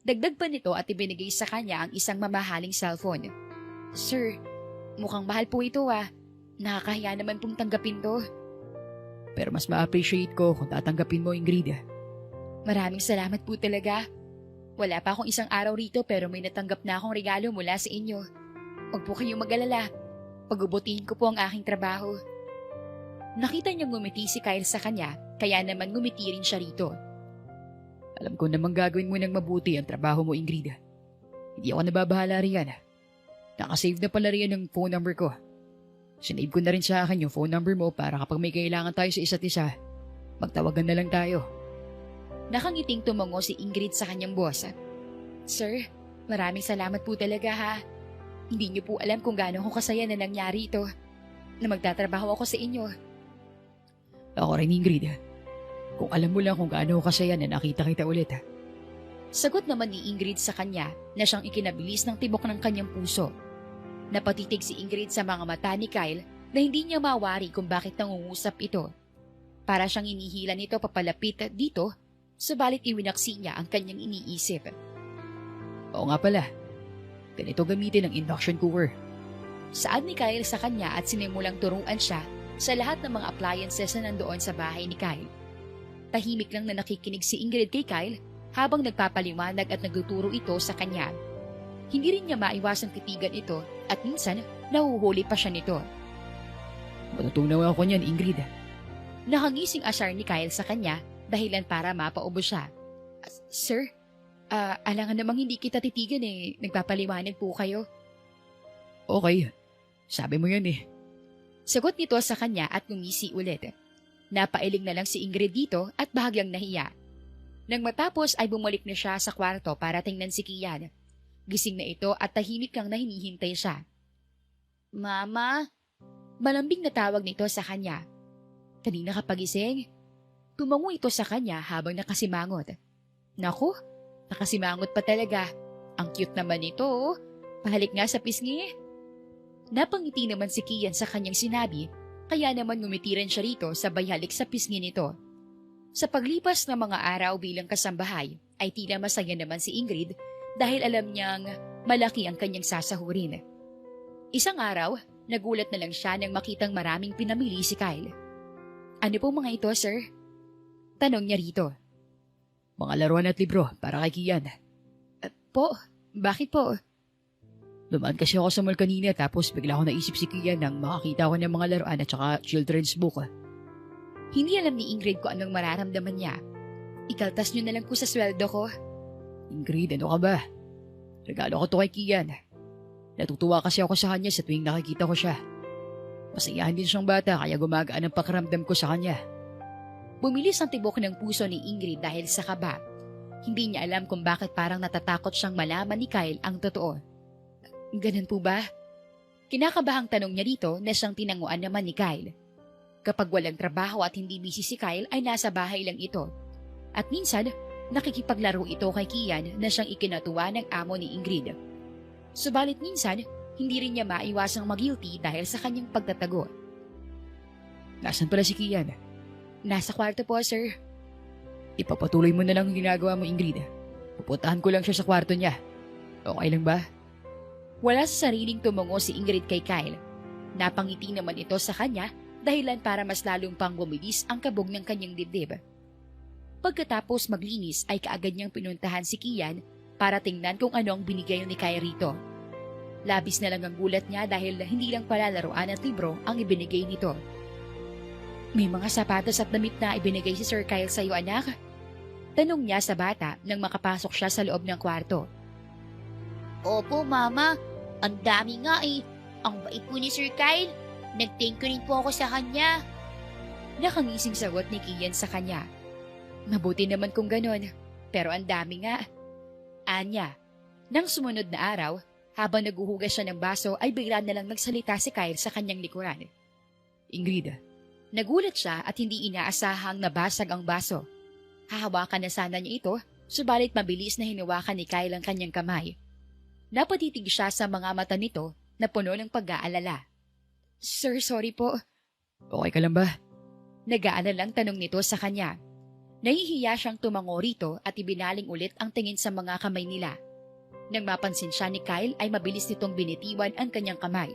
Dagdag pa nito at ibinigay sa kanya ang isang mamahaling cellphone. Sir, mukhang mahal po ito ah. Nakakahiya naman pong tanggapin to. Pero mas ma-appreciate ko kung tatanggapin mo, Ingrid. Maraming salamat po talaga. Wala pa akong isang araw rito pero may natanggap na akong regalo mula sa inyo. Huwag po kayong mag-alala. Pag-ubutihin ko po ang aking trabaho. Nakita niyang ngumiti si Kyle sa kanya, kaya naman ngumiti rin siya rito. Alam ko namang gagawin mo ng mabuti ang trabaho mo, Ingrid. Hindi ako nababahala riyan. Nakasave na pala riyan ng phone number ko. Sinave ko na rin sa akin yung phone number mo para kapag may kailangan tayo sa isa't isa, magtawagan na lang tayo. Nakangiting tumango si Ingrid sa kanyang boss. Sir, maraming salamat po talaga ha. Hindi niyo po alam kung gaano ko kasaya na nangyari ito, na magtatrabaho ako sa inyo. Ako rin, Ingrid. Kung alam mo lang kung gaano ko kasaya na nakita kita ulit. Sagot naman ni Ingrid sa kanya na siyang ikinabilis ng tibok ng kanyang puso. Napatitig si Ingrid sa mga mata ni Kyle na hindi niya mawari kung bakit nangungusap ito. Para siyang inihila nito papalapit dito, subalit iwinaksi niya ang kanyang iniisip. Oo nga pala. Ganito gamitin ang induction cooker. Saad ni Kyle sa kanya at sinimulang turuan siya sa lahat ng mga appliances na nandoon sa bahay ni Kyle. Tahimik lang na nakikinig si Ingrid kay Kyle habang nagpapaliwanag at nagtuturo ito sa kanya. Hindi rin niya maiwasang titigan ito at minsan nahuhuli pa siya nito. Matutunaw ako niyan, Ingrid. Nakangising asyar ni Kyle sa kanya dahilan para mapaubo siya. Sir, alangan namang hindi kita titigan eh. Nagpapaliwanag po kayo. Okay, sabi mo yan eh. Sagot nito sa kanya at ngumisi ulit. Napailing na lang si Ingrid dito at bahagyang nahiya. Nang matapos ay bumalik na siya sa kwarto para tingnan si Kian. Gising na ito at tahimik lang na hinihintay siya. Mama? Malambing na tawag nito sa kanya. Kanina ka pagising? Tumango ito sa kanya habang nakasimangot. Naku, nakasimangot pa talaga. Ang cute naman ito, oh. Pahalik nga sa pisngi. Napangiti naman si Kian sa kanyang sinabi, kaya naman ngumiti rin siya rito sabay halik sa pisngi nito. Sa paglipas ng mga araw bilang kasambahay, ay tila masaya naman si Ingrid dahil alam niyang malaki ang kanyang sasahurin. Isang araw, nagulat na lang siya nang makitang maraming pinamili si Kyle. Ano po mga ito, sir? Tanong niya rito. Mga laruan at libro para kay Kian. Po? Bakit po? Dumaan kasi ako sa mall kanina tapos bigla ko naisip si Kian nang makakita ko ng mga laruan at saka children's book. Hindi alam ni Ingrid kung anong mararamdaman niya. Ikaltas niyo na lang po sa sweldo ko. Ingrid, ano ka ba? Regalo ko to kay Kian. Natutuwa kasi ako sa kanya sa tuwing nakikita ko siya. Masayahan din siyang bata kaya gumagaan ang pakiramdam ko sa kanya. Bumilis ang tibok ng puso ni Ingrid dahil sa kaba. Hindi niya alam kung bakit parang natatakot siyang malaman ni Kyle ang totoo. Ganun po ba? Kinakabahang tanong niya dito na siyang tinanguan naman ni Kyle. Kapag walang trabaho at hindi busy si Kyle ay nasa bahay lang ito. At minsan, nakikipaglaro ito kay Kian na siyang ikinatuwa ng amo ni Ingrid. Subalit minsan, hindi rin niya maiwasang mag-guilty dahil sa kanyang pagtatago. Nasaan pala si Kian? Nasa kwarto po, sir. Ipapatuloy mo na lang ang ginagawa mo, Ingrid. Pupuntahan ko lang siya sa kwarto niya. Okay lang ba? Wala sa sariling tumungo si Ingrid kay Kyle. Napangiti naman ito sa kanya dahilan para mas lalong pang bumilis ang kabog ng kanyang dibdib. Pagkatapos maglinis ay kaagad niyang pinuntahan si Kian para tingnan kung ano ang binigay ni Kyle rito. Labis na lang ang gulat niya dahil hindi lang pala laruan at libro ang ibinigay nito. May mga sapatos at damit na ibinigay si Sir Kyle sa iyo, anak? Tanong niya sa bata nang makapasok siya sa loob ng kwarto. Opo, Mama. Ang dami nga eh. Ang bait po ni Sir Kyle. Nag-thank you rin po ako sa kanya. Nakangising sagot ni Kian sa kanya. Mabuti naman kung ganon, pero ang dami nga. Anya, nang sumunod na araw, habang naguhugas siya ng baso ay bigla na lang nagsalita si Kyle sa kanyang likuran. Ingrid, nagulat siya at hindi inaasahang nabasag ang baso. Hahawakan na sana niya ito, subalit mabilis na hinawakan ni Kyle ang kanyang kamay. Napatitig siya sa mga mata nito na puno ng pag-aalala. Sir, sorry po. Okay ka lang ba? Nag-aalalang tanong nito sa kanya. Nahihiya siyang tumango rito at ibinaling ulit ang tingin sa mga kamay nila. Nang mapansin siya ni Kyle ay mabilis nitong binitiwan ang kanyang kamay.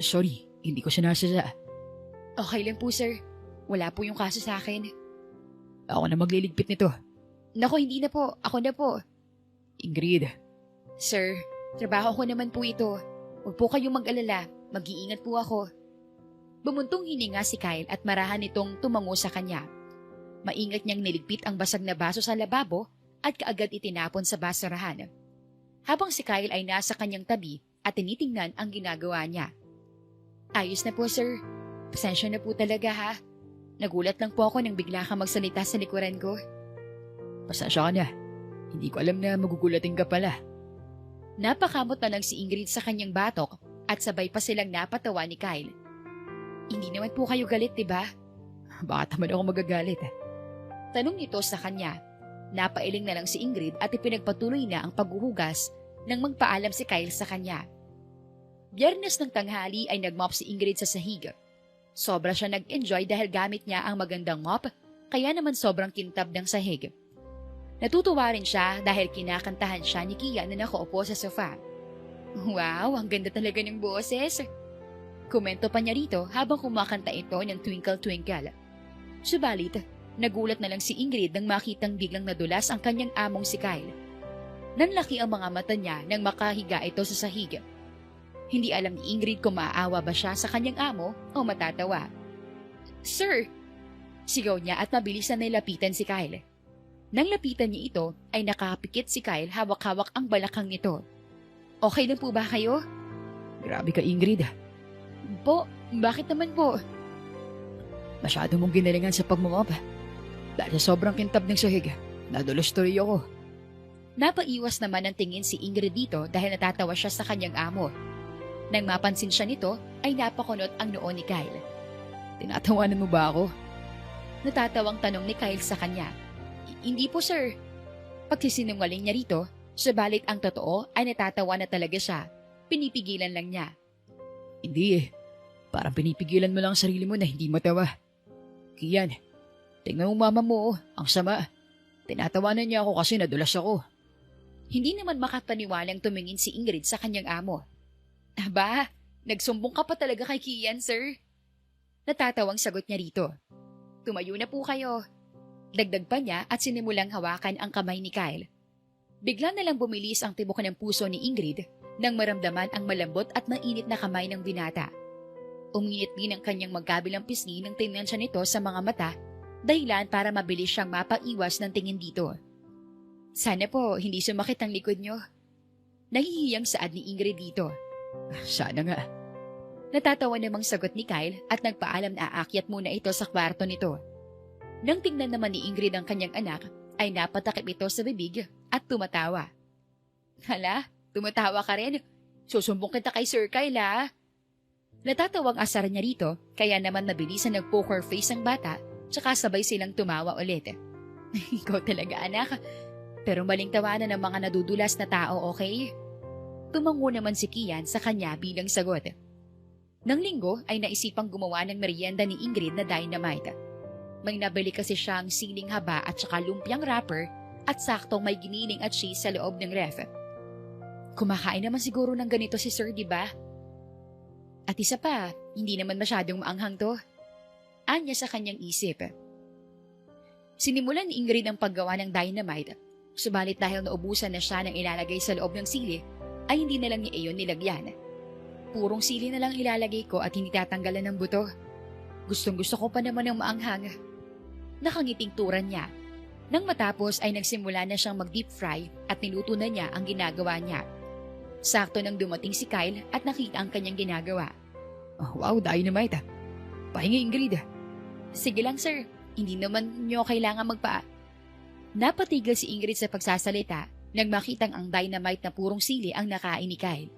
Sorry, hindi ko siya nasadya. Okay lang po, sir. Wala po yung kaso sa akin. Ako na magliligpit nito. Nako, hindi na po. Ako na po. Ingrid. Sir, trabaho ko naman po ito. Huwag po kayong mag-alala. Mag-iingat po ako. Bumuntong hininga si Kyle at marahan nitong tumango sa kanya. Maingat niyang niligpit ang basag na baso sa lababo at kaagad itinapon sa basurahan. Habang si Kyle ay nasa kanyang tabi at tinitingnan ang ginagawa niya. Ayos na po, sir. Pasensya na po talaga, ha. Nagulat lang po ako nang bigla ka magsalita sa likuran ko. Pasensya ka na. Hindi ko alam na magugulatin ka pala. Napakamot na lang si Ingrid sa kanyang batok at sabay pa silang napatawa ni Kyle. Hindi naman po kayo galit, diba? Bakit naman ako magagalit? Tanong nito sa kanya. Napailing na lang si Ingrid at ipinagpatuloy na ang paghuhugas nang magpaalam si Kyle sa kanya. Biyernes ng tanghali ay nagmop si Ingrid sa sahig. Sobra siya nag-enjoy dahil gamit niya ang magandang mop, kaya naman sobrang kintab ng sahig. Natutuwa rin siya dahil kinakantahan siya ni Kian na nakaupo sa sofa. Wow, ang ganda talaga ng boses. Komento pa niya rito habang kumakanta ito ng Twinkle Twinkle. Subalit, nagulat na lang si Ingrid nang makitang biglang nadulas ang kanyang among si Kyle. Nanlaki ang mga mata niya nang makahiga ito sa sahig. Hindi alam ni Ingrid kung maaawa ba siya sa kanyang amo o matatawa. Sir! Sigaw niya at mabilis na nilapitan si Kyle. Nang lapitan niya ito, ay nakapikit si Kyle hawak-hawak ang balakang nito. Okay lang po ba kayo? Grabe ka, Ingrid. Po, bakit naman po? Masyado mong ginalingan sa pagmumop. Dahil sa sobrang kintab ng sahig, nadulos tuloy ako. Napaiwas naman ang tingin si Ingrid dito dahil natatawa siya sa kanyang amo. Nang mapansin siya nito, ay napakunot ang noo ni Kyle. Tinatawanan mo ba ako? Natatawang tanong ni Kyle sa kanya. Hindi po sir. Pagsisinungaling niya rito, subalit ang totoo ay natatawa na talaga siya. Pinipigilan lang niya. Hindi eh. Parang pinipigilan mo lang ang sarili mo na hindi matawa. Kian, tingnan mo mama mo, ang sama. Tinatawanan niya ako kasi nadulas ako. Hindi naman makapaniwalang tumingin si Ingrid sa kanyang amo. Aba, nagsumbong ka pa talaga kay Kian, sir. Natatawang sagot niya rito. Tumayo na po kayo. Dagdag pa niya at sinimulang hawakan ang kamay ni Kyle. Bigla na lang bumilis ang tibok ng puso ni Ingrid nang maramdaman ang malambot at mainit na kamay ng binata. Uminit din ang kanyang magkabilang pisngi nang tingnan siya nito sa mga mata, dahilan para mabilis siyang mapaiwas ng tingin dito. Sana po hindi sumakit ang likod niyo. Nahihiyang saad ni Ingrid dito. Sana nga. Natatawa namang sagot ni Kyle at nagpaalam na aakyat muna ito sa kwarto nito. Nang tingnan naman ni Ingrid ang kanyang anak, ay napatakip ito sa bibig at tumatawa. Hala, tumatawa ka rin. Susumbong kita kay Sir Kyle ha. Natatawang asar niya rito, kaya naman mabilisan nag-poker face ang bata, tsaka sabay silang tumawa ulit. Ikaw talaga anak, pero maling tawanan ng mga nadudulas na tao, okay? Tumango naman si Kian sa kanya bilang sagot. Nang linggo ay naisipang gumawa ng merienda ni Ingrid na dynamite. May nabili kasi siyang siling haba at saka lumpiang wrapper at saktong may giniling at cheese sa loob ng ref. Kumakain naman siguro ng ganito si Sir, di ba? At isa pa, hindi naman masyadong maanghang to. Anya sa kanyang isip. Sinimulan ni Ingrid ang paggawa ng dynamite, subalit dahil naubusan na siya ng ilalagay sa loob ng sili, ay hindi na lang niya iyon nilagyan. Purong sili na lang ilalagay ko at hindi tatanggalan ng buto. Gustong-gusto ko pa naman ng maanghang. Nakangiting turan niya. Nang matapos ay nagsimula na siyang mag-deep fry at niluto na niya ang ginagawa niya. Sakto nang dumating si Kyle at nakita ang kanyang ginagawa. Oh, wow, dynamite. Pahingi Ingrid. Sige lang sir, hindi naman niyo kailangan magpa... Napatigil si Ingrid sa pagsasalita nang makitang ang dynamite na purong sili ang nakain ni Kyle.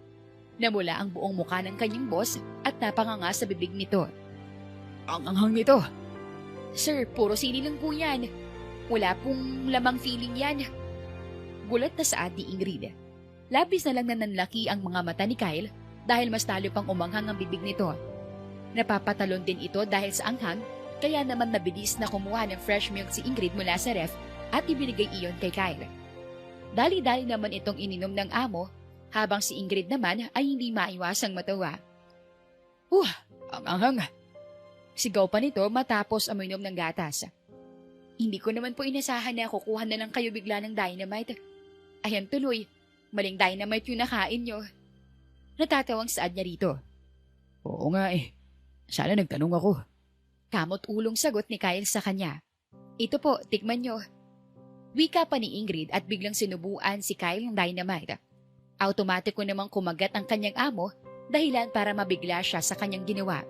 Namula ang buong mukha ng kanyang boss at napanganga sa bibig nito. Ang anghang nito. Sir, puro sili lang po yan. Wala pong lamang feeling yan. Gulat na saad ni Ingrid. Labis na lang na nanlaki ang mga mata ni Kyle dahil mas talo pang umanghang ang bibig nito. Napapatalon din ito dahil sa anghang, kaya naman mabilis na kumuha ng fresh milk si Ingrid mula sa ref at ibinigay iyon kay Kyle. Dali-dali naman itong ininom ng amo habang si Ingrid naman ay hindi maiwasang matawa. Ang anghang! Sigaw pa nito matapos uminom ng gatas. Hindi ko naman po inasahan na kukuha na lang kayo bigla ng dynamite. Ayan tuloy, maling dynamite yung nakain nyo. Natatawang saad niya rito. Oo nga eh, sana nagtanong ako. Kamot ulong sagot ni Kyle sa kanya. Ito po, tikman nyo. Wika pa ni Ingrid at biglang sinubuan si Kyle ng dynamite. Automatiko namang kumagat ang kanyang amo dahilan para mabigla siya sa kanyang ginawa.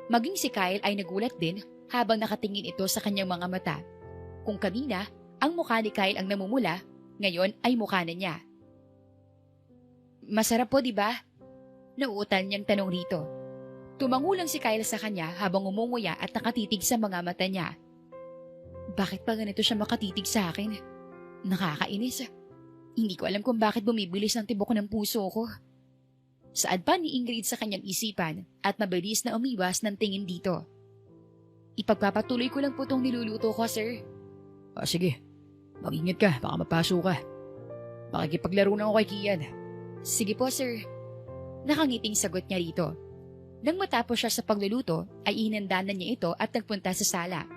Maging si Kyle ay nagulat din habang nakatingin ito sa kanyang mga mata. Kung kanina, ang mukha ni Kyle ang namumula, ngayon ay mukha na niya. Masarap po, di ba? Nauutal niyang tanong rito. Tumango lang si Kyle sa kanya habang umunguya at nakatitig sa mga mata niya. Bakit pa ganito siya makatitig sa akin? Nakakainis. Hindi ko alam kung bakit bumibilis ng tibok ng puso ko. Saad pa ni Ingrid sa kanyang isipan at mabilis na umiwas ng tingin dito. Ipagpapatuloy ko lang po itong niluluto ko, sir. Sige. Mag-ingat ka, baka mapaso ka. Makikipaglaro na ako kay Kian. Sige po, sir. Nakangiting sagot niya rito. Nang matapos siya sa pagluluto, ay inandanan niya ito at nagpunta sa sala.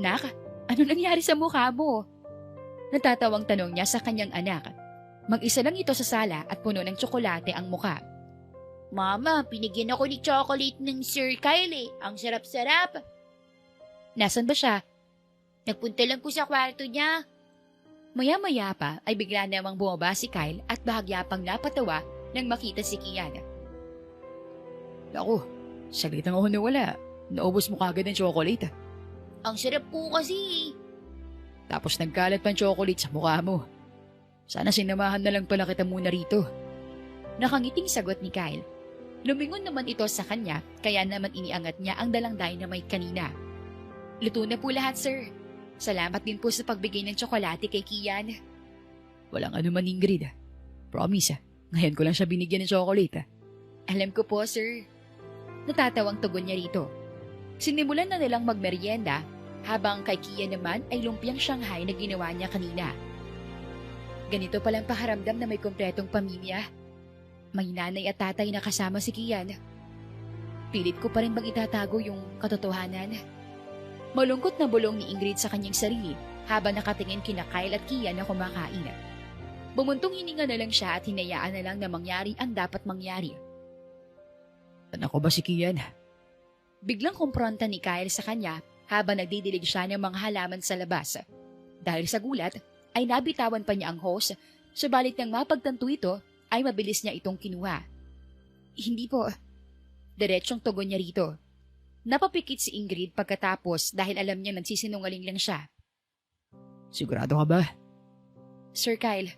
Nak, ano nangyari sa mukha mo? Natatawang tanong niya sa kanyang anak. Mag-isa lang ito sa sala at puno ng tsokolate ang mukha. Mama, pinigyan ako ni chocolate ng Sir Kyle eh. Ang sarap-sarap. Nasaan ba siya? Nagpunta lang po sa kwarto niya. Maya-maya pa ay bigla namang bumaba si Kyle at bahagya pang napatawa nang makita si Kian. Naku, saglit ang ako nawala. Naubos mo kagad ang chocolate. Ang sarap po kasi. Tapos nagkalat pang chocolate sa mukha mo. Sana sinamahan na lang pala kita muna rito. Nakangiting sagot ni Kyle. Lumingon naman ito sa kanya kaya naman iniangat niya ang dalang dynamite kanina. Luto na po lahat, sir. Salamat din po sa pagbigay ng tsokolate kay Kian. Walang anuman, Ingrid. Promise, ngayon ko lang siya binigyan ng chocolate. Alam ko po, sir. Natatawang tugon niya rito. Sinimulan na nilang magmeryenda habang kay Kian naman ay lumpiang Shanghai na ginawa niya kanina. Ganito palang paharamdam na may kompletong pamilya. May nanay at tatay na kasama si Kian. Pilit ko pa rin bang itatago yung katotohanan? Malungkot na bulong ni Ingrid sa kanyang sarili habang nakatingin kina Kyle at Kian na kumakain. Bumuntong hininga na lang siya at hinayaan na lang na mangyari ang dapat mangyari. Anak ko ba si Kian? Biglang kumpronta ni Kyle sa kanya habang nagdidilig siya ng mga halaman sa labas. Dahil sa gulat, ay nabitawan pa niya ang hose, subalit nang mapagtanto ito, ay mabilis niya itong kinuha. Hindi po. Diretsong tugon niya rito. Napapikit si Ingrid pagkatapos dahil alam niya nagsisinungaling lang siya. Sigurado ka ba? Sir Kyle,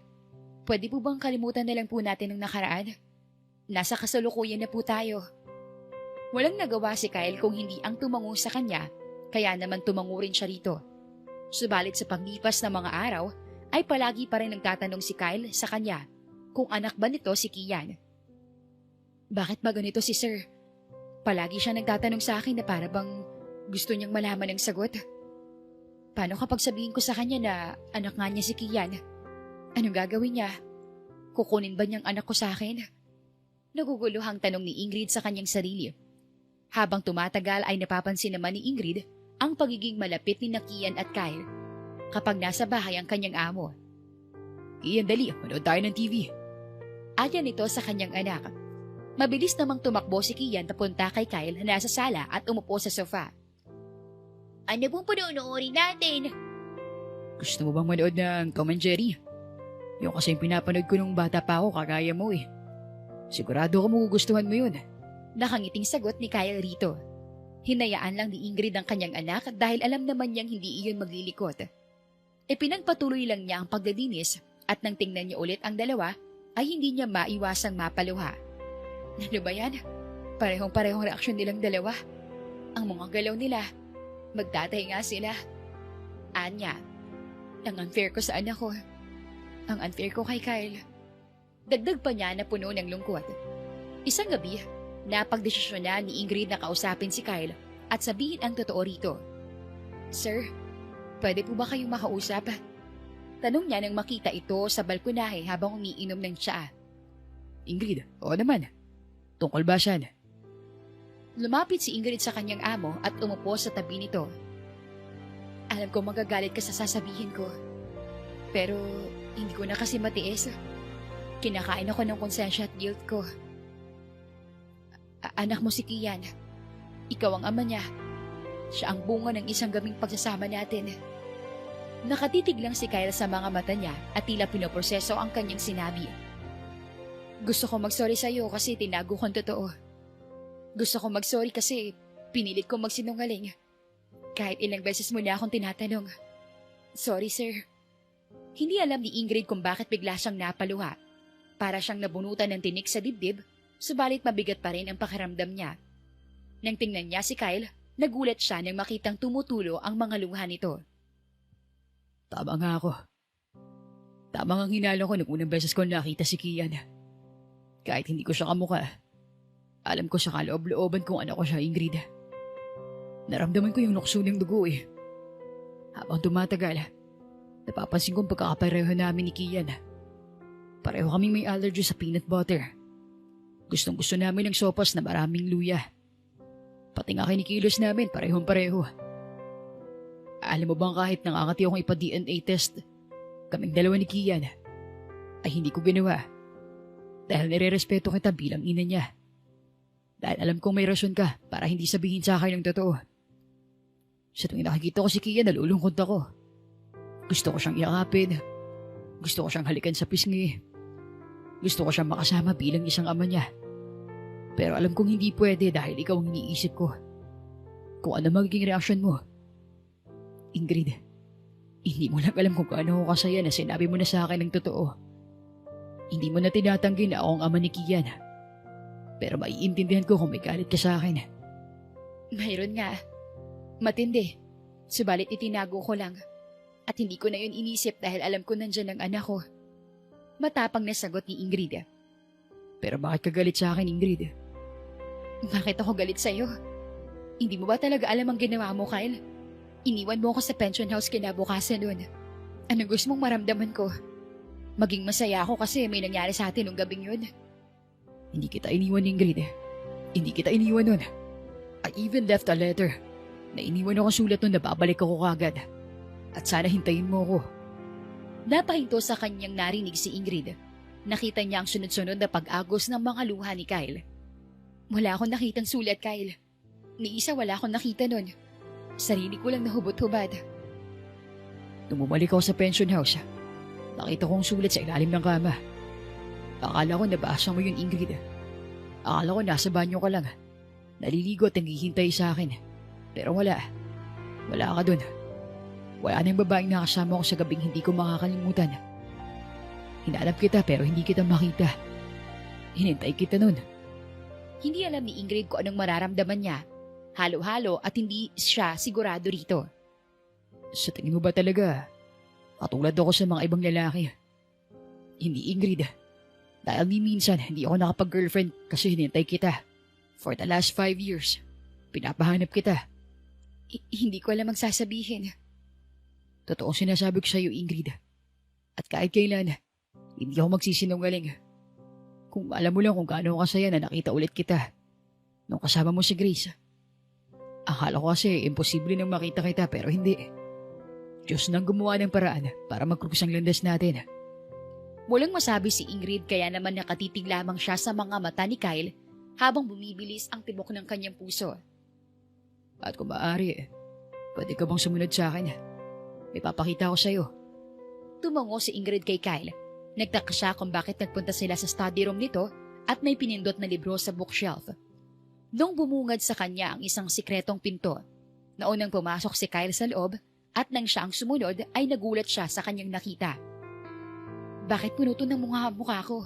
pwede po bang kalimutan na lang po natin ang nakaraan? Nasa kasalukuyan na po tayo. Walang nagawa si Kyle kung hindi ang tumango sa kanya, kaya naman tumango rin siya rito. Subalit sa paglipas ng mga araw, ay palagi pa rin nagtatanong si Kyle sa kanya kung anak ba nito si Kian. Bakit ba ganito si Sir? Palagi siya nagtatanong sa akin na para bang gusto niyang malaman ang sagot. Paano kapag sabihin ko sa kanya na anak nga niya si Kian? Anong gagawin niya? Kukunin ba niyang anak ko sa akin? Naguguluhang tanong ni Ingrid sa kanyang sarili. Habang tumatagal ay napapansin naman ni Ingrid ang pagiging malapit ni Kian at Kyle kapag nasa bahay ang kanyang amo. Kian, dali, manood tayo ng TV. Ayan ito sa kanyang anak. Mabilis namang tumakbo si Kian papunta kay Kyle na nasa sala at umupo sa sofa. Ano pong panonoorin natin? Gusto mo bang manood ng Tom and Jerry? Yung kasi yung pinapanood ko nung bata pa ako, kagaya mo eh. Sigurado ko magugustuhan mo yun. Nakangiting sagot ni Kyle rito. Hinayaan lang ni Ingrid ang kanyang anak dahil alam naman niyang hindi iyon maglilikot. Pinagpatuloy lang niya ang paglilinis at nang tingnan niya ulit ang dalawa ay hindi niya maiwasang mapaluha. Ano ba yan? Parehong-parehong reaksyon nilang dalawa. Ang mga galaw nila, magtatay nga sila. Anya, ang unfair ko sa anak ko. Ang unfair ko kay Kyle. Dagdag pa niya na puno ng lungkot. Isang gabi, napagdesisyon na ni Ingrid na kausapin si Kyle at sabihin ang totoo rito. Sir, pwede po ba kayong makausap? Tanong niya nang makita ito sa balkonahe habang umiinom ng tsaa. Ingrid, oo naman. Tungkol ba siya? Lumapit si Ingrid sa kanyang amo at umupo sa tabi nito. Alam ko magagalit ka sa sasabihin ko. Pero hindi ko na kasi matiis. Kinakain ako ng konsensya at guilt ko. Anak mo si Kian. Ikaw ang ama niya. Siya ang bunga ng isang gabing pagsasama natin. Nakatitig lang si Kyle sa mga mata niya at tila pinoproseso ang kanyang sinabi. Gusto ko mag-sorry sa'yo kasi tinago kong totoo. Gusto ko mag-sorry kasi pinilit ko magsinungaling. Kahit ilang beses mo na akong tinatanong. Sorry, sir. Hindi alam ni Ingrid kung bakit bigla siyang napaluha. Para siyang nabunutan ng tinik sa dibdib, subalit mabigat pa rin ang pakiramdam niya. Nang tingnan niya si Kyle, nagulat siya nang makitang tumutulo ang mga luha nito. Tama nga ako. Tama nga hinalo ko nung unang beses ko nakita si Kian. Kahit hindi ko siya kamukha, alam ko sa kaloob-looban kung ano ko siya, Ingrid. Naramdaman ko yung nukso ng dugo eh. Habang tumatagal, napapansin kong pagkakapareho namin ni Kian. Pareho kaming may allergy sa peanut butter. Gustong-gusto namin ng sopas na maraming luya. Pati nga kinikilos namin, parehong-pareho. Alam mo bang kahit nangangati akong ipa-DNA test, kaming dalawa ni Kian, ay hindi ko ginawa. Dahil nire-respeto kita bilang ina niya. Dahil alam kong may rason ka para hindi sabihin sa akin ang totoo. Sa tuwing nakikita ko si Kian, nalulungkot ako. Gusto ko siyang yakapin. Gusto ko siyang halikan sa pisngi. Gusto ko siyang makasama bilang isang ama niya. Pero alam kong hindi pwede dahil ikaw ang iniisip ko. Kung ano magiging reaksyon mo. Ingrid, hindi mo lang alam kung gaano ako kasaya na sinabi mo na sa akin ang totoo. Hindi mo na tinatanggi na ako ang ama ni Kian. Pero maiintindihan ko kung may galit ka sa akin. Mayroon nga. Matindi. Subalit itinago ko lang. At hindi ko na yun inisip dahil alam ko nandyan ang anak ko. Matapang na sagot ni Ingrid. Pero bakit ka galit sa akin, Ingrid? Bakit ako galit sa'yo? Hindi mo ba talaga alam ang ginawa mo, Kyle? Iniwan mo ako sa pension house kinabukasan nun. Anong gusto mong maramdaman ko? Maging masaya ako kasi may nangyari sa atin nung gabing yun. Hindi kita iniwan, Ingrid. Hindi kita iniwan nun. I even left a letter na iniwan ako sulat nun na babalik ako kagad. At sana hintayin mo ako. Napahinto sa kanyang narinig si Ingrid. Nakita niya ang sunod-sunod na pag-agos ng mga luha ni Kyle. Wala akong nakitang sulat, Kyle. Ni isa wala akong nakita nun. Sarili ko lang nahubot-hubad. Nung bumalik ako sa pension house, nakita ko ang sulat sa ilalim ng kama. Akala ko nabasa mo yun, Ingrid. Akala ko nasa banyo ka lang. Naliligo at nanghihintay sa akin. Pero wala. Wala ka dun. Wala na yung babaeng nakasama ko sa gabing hindi ko makakalimutan. Hinanap kita pero hindi kita makita. Hinintay kita nun. Hindi alam ni Ingrid kung anong mararamdaman niya. Halo-halo at hindi siya sigurado rito. Sa tingin mo ba talaga, katulad ako sa mga ibang lalaki? Hindi, Ingrid. Dahil ni minsan hindi ako nakapag-girlfriend kasi hinintay kita. For the last 5 years, pinapahanap kita. Hindi ko alam ang sasabihin. Totoong sinasabi ko sa iyo, Ingrid. At kahit kailan, hindi ako magsisinungaling. Kung alam mo lang kung gaano ako kasaya na nakita ulit kita nung kasama mo si Grace. Akala ko kasi imposible nang makita kita pero hindi. Diyos nang gumawa ng paraan para magkrus ang landas natin. Walang masabi si Ingrid kaya naman nakatitig lamang siya sa mga mata ni Kyle habang bumibilis ang tibok ng kanyang puso. At kung maaari, pwede ka bang sumunod sa akin? May papakita ko sa'yo. Tumango si Ingrid kay Kyle. Nagtaka siya kung bakit nagpunta sila sa study room nito at may pinindot na libro sa bookshelf. Nung bumungad sa kanya ang isang sikretong pinto, naunang pumasok si Kyle sa loob at nang siya ang sumunod ay nagulat siya sa kanyang nakita. Bakit punuto ng mukha ko?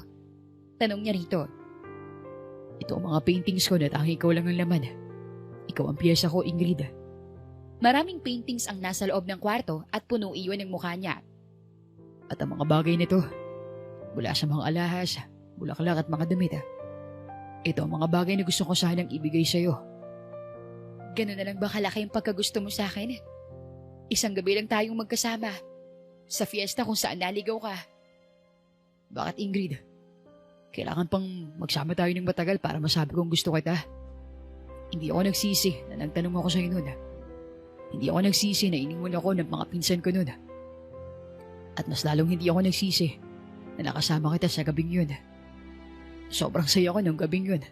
Tanong niya rito. Ito ang mga paintings ko na tanging ikaw lang ang laman. Ikaw ang piyesa ko, Ingrid. Maraming paintings ang nasa loob ng kwarto at puno iyon ng mukha niya. At ang mga bagay nito, mula sa mga alahas, bulaklak at mga damit. Ito ang mga bagay na gusto ko sanang ibigay sa'yo. Ganun na lang ba kalaki ang pagkagusto mo sa akin? Isang gabi lang tayong magkasama. Sa fiesta kung saan naligaw ka. Bakit, Ingrid? Kailangan pang magsama tayo ng matagal para masabi kong gusto kita. Hindi ako nagsisi na nagtanong ako sa'yo noon. Hindi ako nagsisi na iniwan ako ng mga pinsan ko noon. At mas lalong hindi ako nagsisi na nakasama kita sa gabing yun. Sobrang saya ko ng gabing yun.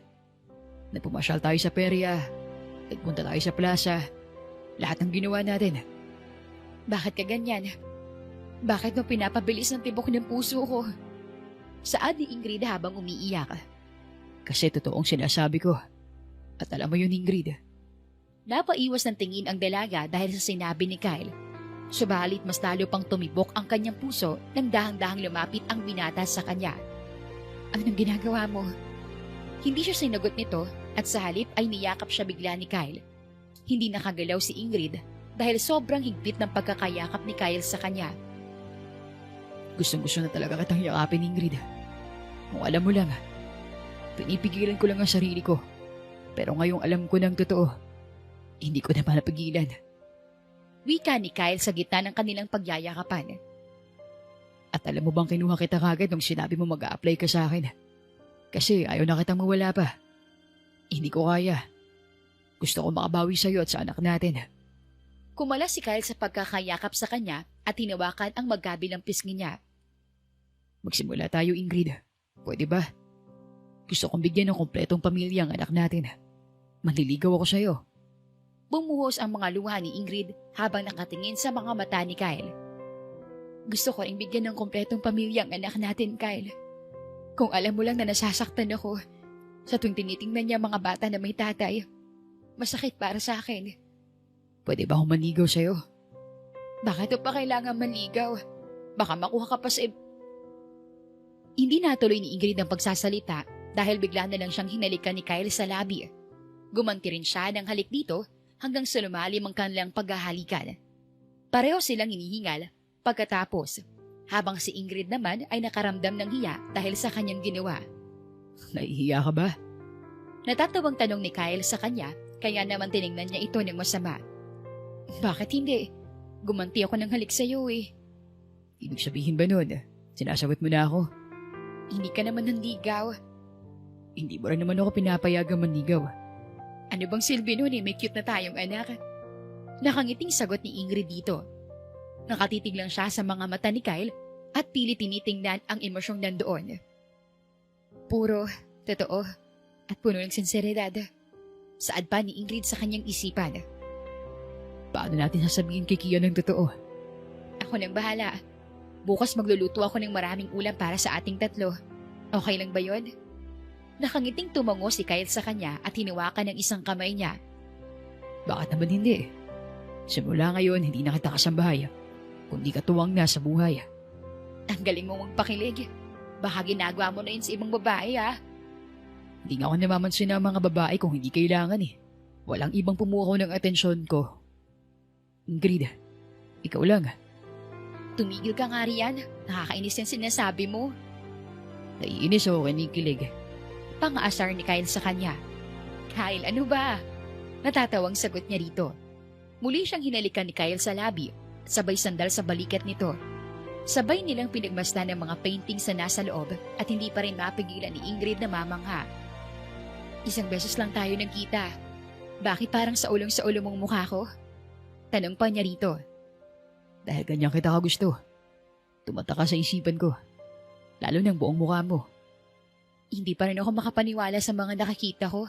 Nagpumasyal tayo sa perya, nagpunta tayo sa plaza, lahat ng ginawa natin. Bakit ka ganyan? Bakit mo pinapabilis ang tibok ng puso ko? Saad ni Ingrid habang umiiyak. Kasi totoong sinasabi ko. At alam mo yun, Ingrid. Napaiwas ng tingin ang dalaga dahil sa sinabi ni Kyle. Subalit mas lalo pang tumibok ang kanyang puso nang dahang-dahang lumapit ang binata sa kanya. Anong ginagawa mo? Hindi siya sinagot nito at sa halip ay niyakap siya bigla ni Kyle. Hindi nakagalaw si Ingrid dahil sobrang higpit ng pagkakayakap ni Kyle sa kanya. Gustong-gusto na talaga kitang yakapin, Ingrid. Kung alam mo lang, pinipigilan ko lang ang sarili ko. Pero ngayong alam ko ng totoo, hindi ko na manapigilan. Wika ni Kyle sa gitna ng kanilang pagyayakapan. At alam mo bang kinuha kita kagad nung sinabi mo mag-a-apply ka sa akin? Kasi ayaw na kitang mawala pa. Hindi ko kaya. Gusto ko makabawi sa'yo at sa anak natin. Kumala si Kyle sa pagkakayakap sa kanya at hinawakan ang magkabilang pisngi niya. Magsimula tayo, Ingrid. Pwede ba? Gusto kong bigyan ng kompletong pamilya ang anak natin. Manliligaw ako sa'yo. Bumuhos ang mga luha ni Ingrid habang nakatingin sa mga mata ni Kyle. Gusto ko ring bigyan ng kompletong pamilya ang anak natin, Kyle. Kung alam mo lang na nasasaktan ako sa tuwing tinitingnan niya mga bata na may tatay, masakit para sa akin. Pwede ba akong manligaw sa'yo? Bakit pa kailangan manligaw? Baka makuha ka pa sa... Hindi natuloy ni Ingrid ang pagsasalita dahil bigla na lang siyang hinalikan ni Kyle sa labi. Gumanti rin siya ng halik dito hanggang sa lumalim ang kanilang paghahalikan. Pareho silang hinihingal pagkatapos, habang si Ingrid naman ay nakaramdam ng hiya dahil sa kanyang ginawa. Nahihiya ka ba? Natatawang tanong ni Kyle sa kanya, kaya naman tiningnan niya ito ng masama. Bakit hindi? Gumanti ako ng halik sa'yo eh. Ibig sabihin ba nun? Sinasagot mo na ako? Hindi ka naman nanligaw. Hindi mo rin naman ako pinapayagang manligaw. Ano bang silbi nun eh? May cute na tayong anak. Nakangiting sagot ni Ingrid dito. Nakatitig lang siya sa mga mata ni Kyle at pilit tinitingnan ang emosyong nandoon. Puro, totoo, at puno ng sinseridad. Saad pa ni Ingrid sa kanyang isipan. Paano natin sasabihin kay Kian ng totoo? Ako nang bahala. Bukas magluluto ako ng maraming ulam para sa ating tatlo. Okay lang ba yun? Nakangiting tumango si Kyle sa kanya at hinawakan ng isang kamay niya. Bakit naman hindi? Simula ngayon, hindi na kita kasambahay, kundi katuwang na sa buhay. Ang galing mo magpakilig. Baka ginagawa mo na yun sa ibang babae, ha? Hindi nga ako namamansin ng mga babae kung hindi kailangan eh. Walang ibang pumukaw ng atensyon ko. Ingrid, ikaw lang. Tumigil ka nga riyan. Nakakainis yung sinasabi mo. Naiinis ako kinikilig. Pang-aasar ni Kyle sa kanya. Kyle, ano ba? Natatawang sagot niya rito. Muli siyang hinalikan ni Kyle sa labi, sabay sandal sa balikat nito. Sabay nilang pinagmasdan ng mga paintings na nasa loob at hindi pa rin mapigilan ni Ingrid na mamangha. Isang beses lang tayo nagkita. Bakit parang sa ulo mong mukha ko? Tanong pa niya rito. Dahil ganyan kita kagusto. Tumata ka sa isipan ko. Lalo ng buong mukha mo. Hindi pa rin ako makapaniwala sa mga nakakita ko.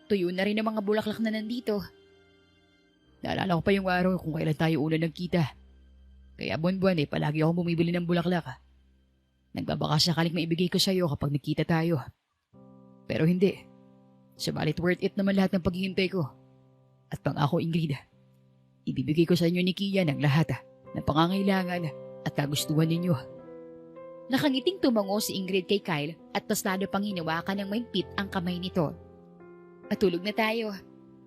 Tuyo na rin ang mga bulaklak na nandito. Naalala ko pa yung araw kung kailan tayo una nagkita. Kaya buwan-buwan palagi akong bumibili ng bulaklak. Nagbabaka sakaling maibigay ko sa'yo kapag nagkita tayo. Pero hindi. Subalit worth it naman lahat ng paghihintay ko. At pang ako, Ingrid, ibibigay ko sa inyo ni Kian ang lahat ng pangangailangan at kagustuhan ninyo. Nakangiting tumango si Ingrid kay Kyle at mas lalo pang hinawakan ng mahigpit ang kamay nito. Matulog na tayo.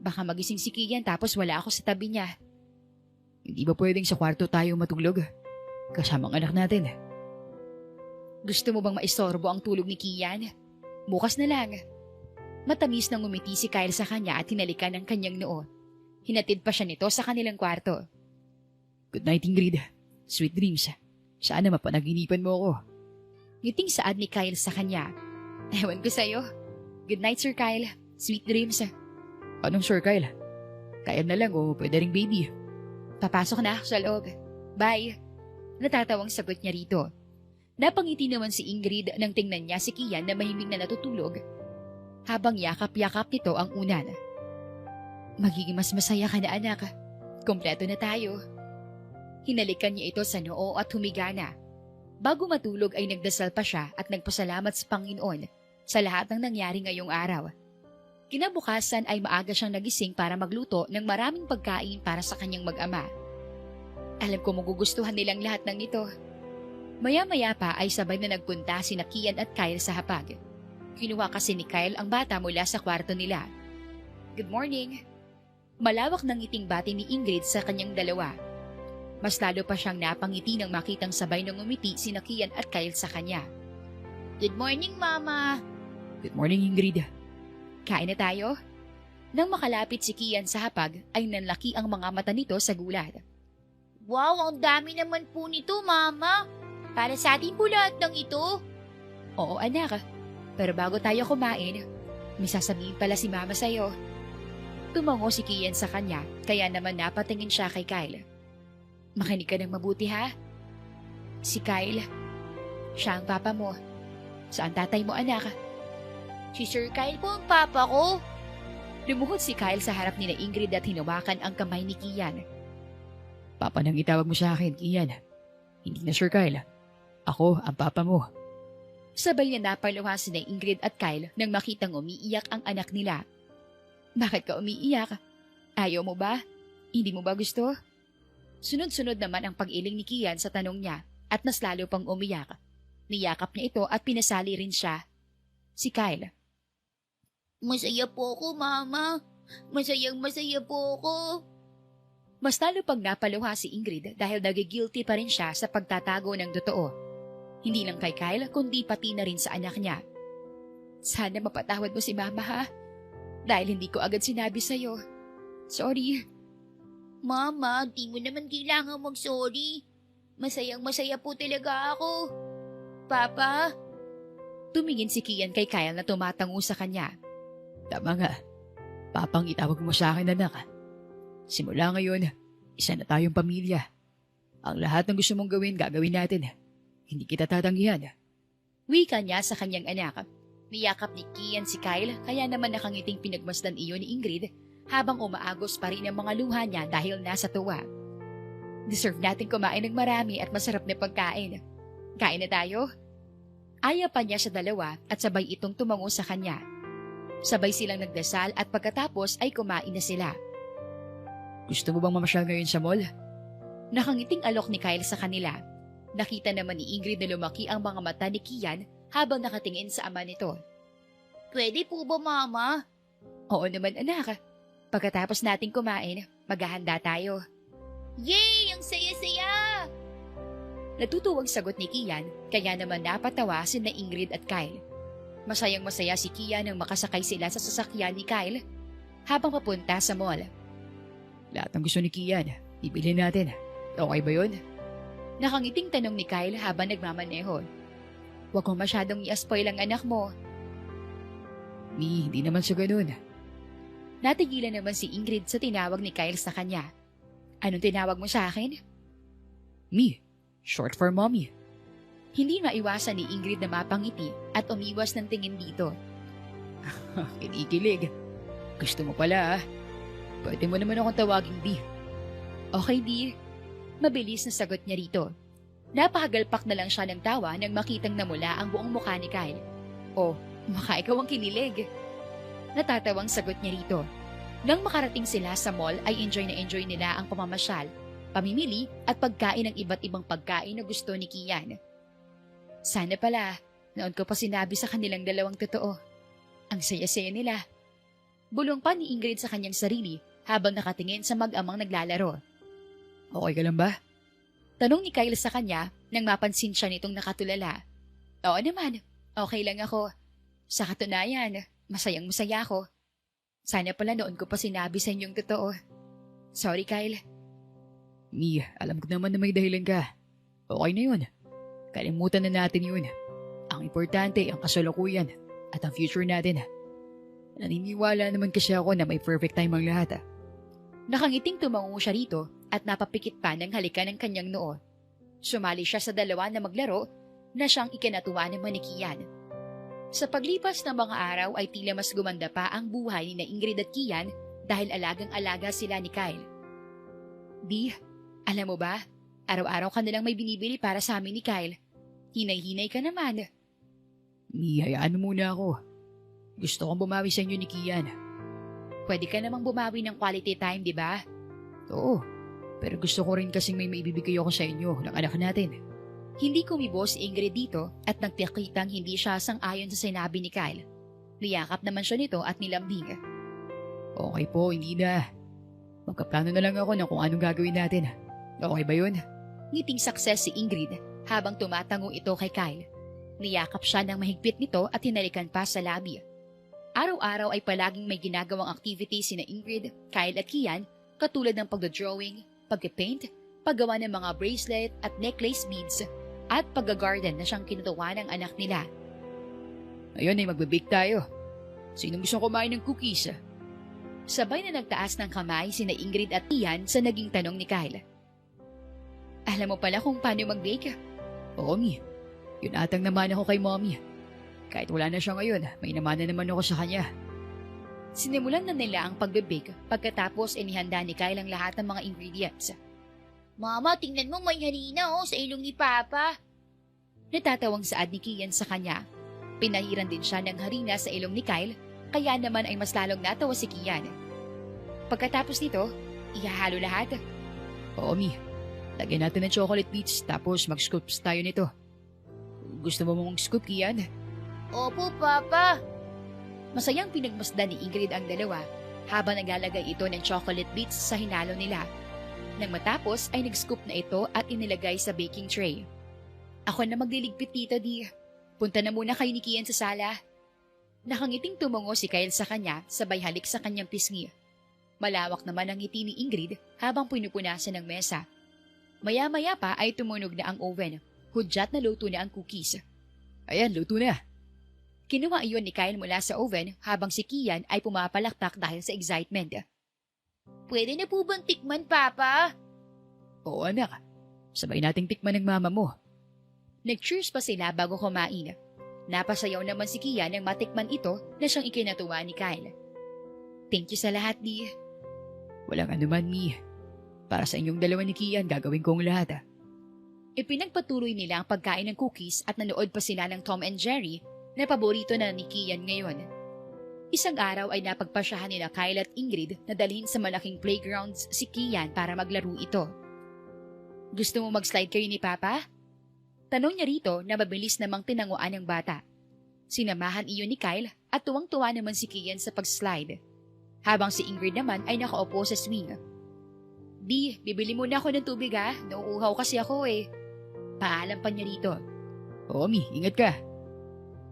Baka magising si Kian tapos wala ako sa tabi niya. Hindi ba pwedeng sa kwarto tayo matulog? Kasamang anak natin. Gusto mo bang maistorbo ang tulog ni Kian? Bukas na lang. Matamis nang umiti si Kyle sa kanya at hinalikan ng kanyang noo. Hinatid pa siya nito sa kanilang kwarto. Good night, Ingrid. Sweet dreams. Sana mapanaginipan mo ako. Ngiting saad ni Kyle sa kanya. Ewan ko sa'yo. Good night, Sir Kyle. Sweet dreams. Anong Sir Kyle? Kaya na lang o pwede ring baby. Papasok na sa loob. Bye. Natatawang sagot niya rito. Napangiti naman si Ingrid nang tingnan niya si Kian na mahimig na natutulog. Habang yakap-yakap nito ang unan. Magiging mas masaya ka na anak. Kompleto na tayo. Hinalikan niya ito sa noo at humiga na. Bago matulog ay nagdasal pa siya at nagpasalamat sa Panginoon sa lahat ng nangyari ngayong araw. Kinabukasan ay maaga siyang nagising para magluto ng maraming pagkain para sa kanyang mag-ama. Alam ko magugustuhan nilang lahat ng ito. Maya-maya pa ay sabay na nagpunta sina Kian at Kyle sa hapag. Kinuha kasi ni Kyle ang bata mula sa kwarto nila. Good morning. Malawak ng ngiting bati ni Ingrid sa kanyang dalawa. Mas lalo pa siyang napangiti nang makitang sabay ng umiti sina Kian at Kyle sa kanya. Good morning, Mama. Good morning, Ingrid. Kain na tayo? Nang makalapit si Kian sa hapag ay nanlaki ang mga mata nito sa gulat. Wow, ang dami naman po nito, Mama. Para sa atin po lahat ng ito. Oo, anak. Pero bago tayo kumain, may sasabihin pala si Mama sa'yo. Tumango si Kian sa kanya, kaya naman napatingin siya kay Kyle. Makinig ka ng mabuti, ha? Si Kyle, siya ang papa mo. Saan tatay mo, anak? Si Sir Kyle po ang papa ko. Lumuhod si Kyle sa harap ni na Ingrid at hinawakan ang kamay ni Kian. Papa nang itawag mo sa akin, Kian. Hindi na Sir Kyle. Ako ang papa mo. Sabay na napaluha si na Ingrid at Kyle nang makitang umiiyak ang anak nila. Bakit ka umiiyak? Ayaw mo ba? Hindi mo ba gusto? Sunod-sunod naman ang pag-iling ni Kian sa tanong niya at mas lalo pang umiyak. Niyakap niya ito at pinasali rin siya. Si Kyle. Masaya po ako, Mama. Masayang masaya po ako. Mas lalo pang napaluha si Ingrid dahil nagigilty pa rin siya sa pagtatago ng totoo. Hindi lang kay Kyle, kundi pati na rin sa anak niya. Sana mapatawad mo si Mama ha? Dahil hindi ko agad sinabi sa'yo. Sorry. Mama, di mo naman kailangan mag-sorry. Masayang masaya po talaga ako. Papa? Tumingin si Kian kay Kyle na tumatango sa kanya. Tama nga. Papang itawag mo sa akin, anak. Simula ngayon, isa na tayong pamilya. Ang lahat ng gusto mong gawin, gagawin natin. Hindi kita tatanggihan. Wika niya sa kanyang anak. Niyakap ni Kian si Kyle, kaya naman nakangiting pinagmasdan iyon ni Ingrid habang umaagos pa rin ang mga luha niya dahil nasa tuwa. Deserve natin kumain ng marami at masarap na pagkain. Kain na tayo? Aya pa niya sa dalawa at sabay itong tumango sa kanya. Sabay silang nagdasal at pagkatapos ay kumain na sila. Gusto mo bang mamasyal ngayon sa mall? Nakangiting alok ni Kyle sa kanila. Nakita naman ni Ingrid na lumaki ang mga mata ni Kian habang nakatingin sa ama nito. Pwede po ba, Mama? Oo naman anak. Pagkatapos nating kumain, maghahanda tayo. Yay! Ang saya-saya! Natutuwang sagot ni Kian, kaya naman napatawa sina Ingrid at Kyle. Masayang masaya si Kian nang makasakay sila sa sasakyan ni Kyle habang papunta sa mall. Lahat ng gusto ni Kian, ibili natin. Okay ba yun? Nakangiting tanong ni Kyle habang nagmamaneho. Huwag kong masyadong i-spoil ang anak mo. Hindi naman siya ganun. Natigilan naman si Ingrid sa tinawag ni Kyle sa kanya. Anong tinawag mo sa akin? Short for mommy. Hindi maiwasan ni Ingrid na mapangiti at umiwas ng tingin dito. Kinikilig. Gusto mo pala Pwede mo naman akong tawaging D. Okay, D. Mabilis na sagot niya rito. Napakagalpak na lang siya ng tawa nang makitang namula ang buong mukha ni Kyle. Oh, maka ikaw ang kinilig. Natatawang sagot niya rito. Nang makarating sila sa mall ay enjoy na enjoy nila ang pamamasyal, pamimili at pagkain ng iba't ibang pagkain na gusto ni Kian. Sana pala, noon ko pa sinabi sa kanilang dalawang totoo. Ang saya-saya nila. Bulong pa ni Ingrid sa kanyang sarili habang nakatingin sa mag-amang naglalaro. Okay ka lang ba? Tanong ni Kyle sa kanya nang mapansin siya nitong nakatulala. Oo naman, okay lang ako. Sa katunayan, masayang-masaya ako. Sana pala noon ko pa sinabi sa inyong totoo. Sorry, Kyle. Alam ko naman na may dahilan ka. Okay na yun. Kalimutan na natin yun. Ang importante ang kasalukuyan at ang future natin. Naniniwala naman kasi ako na may perfect time ang lahat. Nakangiting tumango siya rito at napapikit pa ng halikan ng kanyang noo. Sumali siya sa dalawa na maglaro na siyang ikinatuwa naman ni Kian. Sa paglipas ng mga araw ay tila mas gumanda pa ang buhay ni Ingrid at Kian dahil alagang-alaga sila ni Kyle. Di, alam mo ba, araw-araw ka nalang may binibili para sa amin ni Kyle. Hinay-hinay ka naman. Hayaan mo muna ako. Gusto kong bumawi sa inyo ni Kian. Pwede ka namang bumawi ng quality time, di ba? Oo, pero gusto ko rin kasing may maibibigay ako sa inyo ng anak natin. Hindi kumibos si Ingrid dito at nagtikitang hindi siya sang-ayon sa sinabi ni Kyle. Niyakap naman siya nito at nilambing. Okay po, hindi na. Magkaplano na lang ako ng kung anong gagawin natin. Okay ba yun? Ngiting success si Ingrid habang tumatango ito kay Kyle. Niyakap siya ng mahigpit nito at hinalikan pa sa labi. Araw-araw ay palaging may ginagawang activities sina Ingrid, Kyle at Kian katulad ng pagdodrawing, pagpapaint, paggawa ng mga bracelet at necklace beads at pag-garden na siyang kinutuwa ng anak nila. Ngayon ay magbe-bake tayo. Sinong gusto kumain ng cookies? Sabay na nagtaas ng kamay sina Ingrid at Kian sa naging tanong ni Kyle. Alam mo pala kung paano mag-bake? Oo, Yun atang naman ako kay Mommy. Kahit wala na siya ngayon, may namana naman ako sa kanya. Sinimulan na nila ang pagbe-bake pagkatapos inihanda ni Kyle ang lahat ng mga ingredients. Mama, tingnan mo may harina sa ilong ni Papa. Natatawang saad ni Kian sa kanya. Pinahiran din siya ng harina sa ilong ni Kyle, kaya naman ay mas lalong natawa si Kian. Pagkatapos nito, ihahalo lahat. Oo, lagyan natin ng chocolate bits tapos mag-scoops tayo nito. Gusto mo mong scoop, Kian? Opo, Papa. Masayang pinagmasdan ni Ingrid ang dalawa habang naglalagay ito ng chocolate bits sa hinalo nila. Nang matapos ay nag-scoop na ito at inilagay sa baking tray. Ako na magliligpit dito, Di. Punta na muna kayo ni Kian sa sala. Nakangiting tumungo si Kyle sa kanya sabay halik sa kanyang pisngi. Malawak naman ang ngiti ni Ingrid habang pinupunasan ng mesa. Maya-maya pa ay tumunog na ang oven. Hudyat na luto na ang cookies. Ayan, luto na. Kinuha iyon ni Kyle mula sa oven habang si Kian ay pumapalakpak dahil sa excitement. Pwede na po bang tikman, Papa? Oo anak, sabay nating tikman ng mama mo. Nag-cheers pa sila bago kumain. Napasayaw naman si Kian nang matikman ito na siyang ikinatuwa ni Kyle. Thank you sa lahat, Di. Walang anuman, Mi. Para sa inyong dalawa ni Kian, gagawin ko ang lahat. Ipinagpatuloy nila ang pagkain ng cookies at nanood pa sila ng Tom and Jerry na paborito na ni Kian ngayon. Isang araw ay napagpasyahan nila Kyle at Ingrid na dalhin sa malaking playgrounds si Kian para maglaro ito. Gusto mo mag-slide kayo ni Papa? Tanong niya rito na mabilis namang tinanguan ng bata. Sinamahan iyon ni Kyle at tuwang-tuwa naman si Kian sa pag-slide. Habang si Ingrid naman ay nakaupo sa swing. Di, bibili muna ako ng tubig ha. Nauuhaw kasi ako eh. Paalam pa niya rito. Oo, Mi, ingat ka.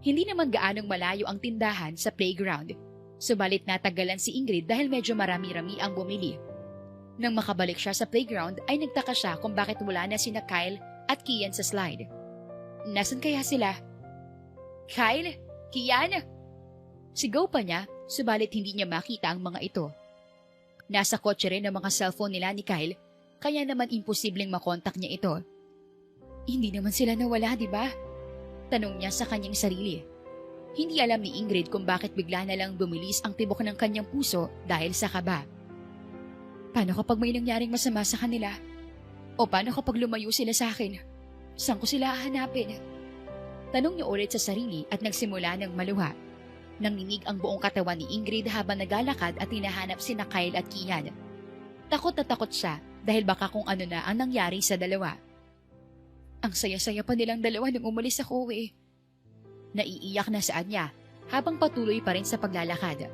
Hindi naman gaanong malayo ang tindahan sa playground. Subalit natagalan si Ingrid dahil medyo marami-rami ang bumili. Nang makabalik siya sa playground ay nagtaka siya kung bakit wala na sina Kyle at Kian sa slide. Nasaan kaya sila? Kyle? Kian? Sigaw pa niya, subalit hindi niya makita ang mga ito. Nasa kotse rin ang mga cellphone nila ni Kyle, kaya naman imposibleng makontak niya ito. Hindi naman sila nawala, di ba? Tanong niya sa kanyang sarili. Hindi alam ni Ingrid kung bakit bigla na lang bumilis ang tibok ng kanyang puso dahil sa kaba. Paano kapag may nangyaring masama sa kanila? O paano kapag lumayo sila sa akin? Saan ko sila hahanapin? Tanong niya ulit sa sarili at nagsimula ng maluha. Nanginig ang buong katawan ni Ingrid habang naglalakad at hinahanap sina Kyle at Kian. Takot na takot siya dahil baka kung ano na ang nangyari sa dalawa. Ang saya-saya pa nilang dalawa nung umalis ako eh. Naiiyak na saan niya habang patuloy pa rin sa paglalakad.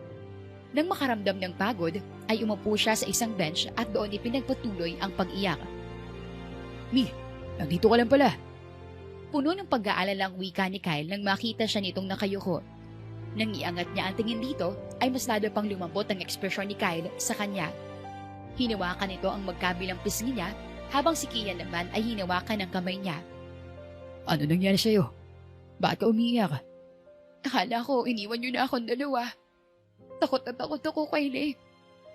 Nang makaramdam ng pagod ay umupo siya sa isang bench at doon ipinagpatuloy ang pag-iyak. Mi, nandito ka lang pala. Puno ng pag-aalalang wika ni Kyle nang makita siya nitong nakayuko. Nang iangat niya ang tingin dito, ay mas lalo pang lumambot ang ekspresyon ni Kyle sa kanya. Hinawakan nito ang magkabilang pisngi niya, habang si Kian naman ay hinawakan ng kamay niya. Ano nangyari sa'yo? Bakit ka umiiyak? Akala ko iniwan niyo na akong dalawa. Takot na takot ako, Kyle.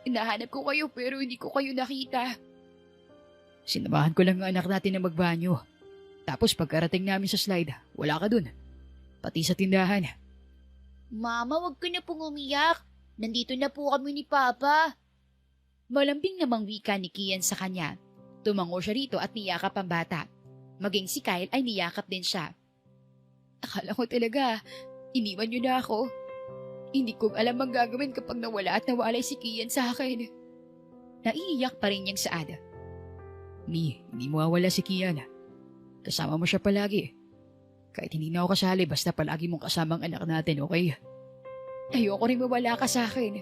Hinahanap ko kayo pero hindi ko kayo nakita. Sinamahan ko lang ang anak natin na magbanyo. Tapos pagkarating namin sa slide, wala ka dun. Pati sa tindahan. Mama, wag ka na pong umiyak. Nandito na po kami ni Papa. Malambing namang wika ni Kian sa kanya. Tumango siya rito at niyakap ang bata. Maging si Kyle ay niyakap din siya. Akala ko talaga, iniwan niyo na ako. Hindi ko alam ang gagawin kapag nawala at nawalay si Kian sa akin. Naiiyak pa rin niyang saad. Mi, hindi mo mawawala si Kian. Kasama mo siya palagi. Kahit hindi na ako kasali, basta palagi mong kasamang anak natin, okay? Ayoko rin mawala ka sa akin.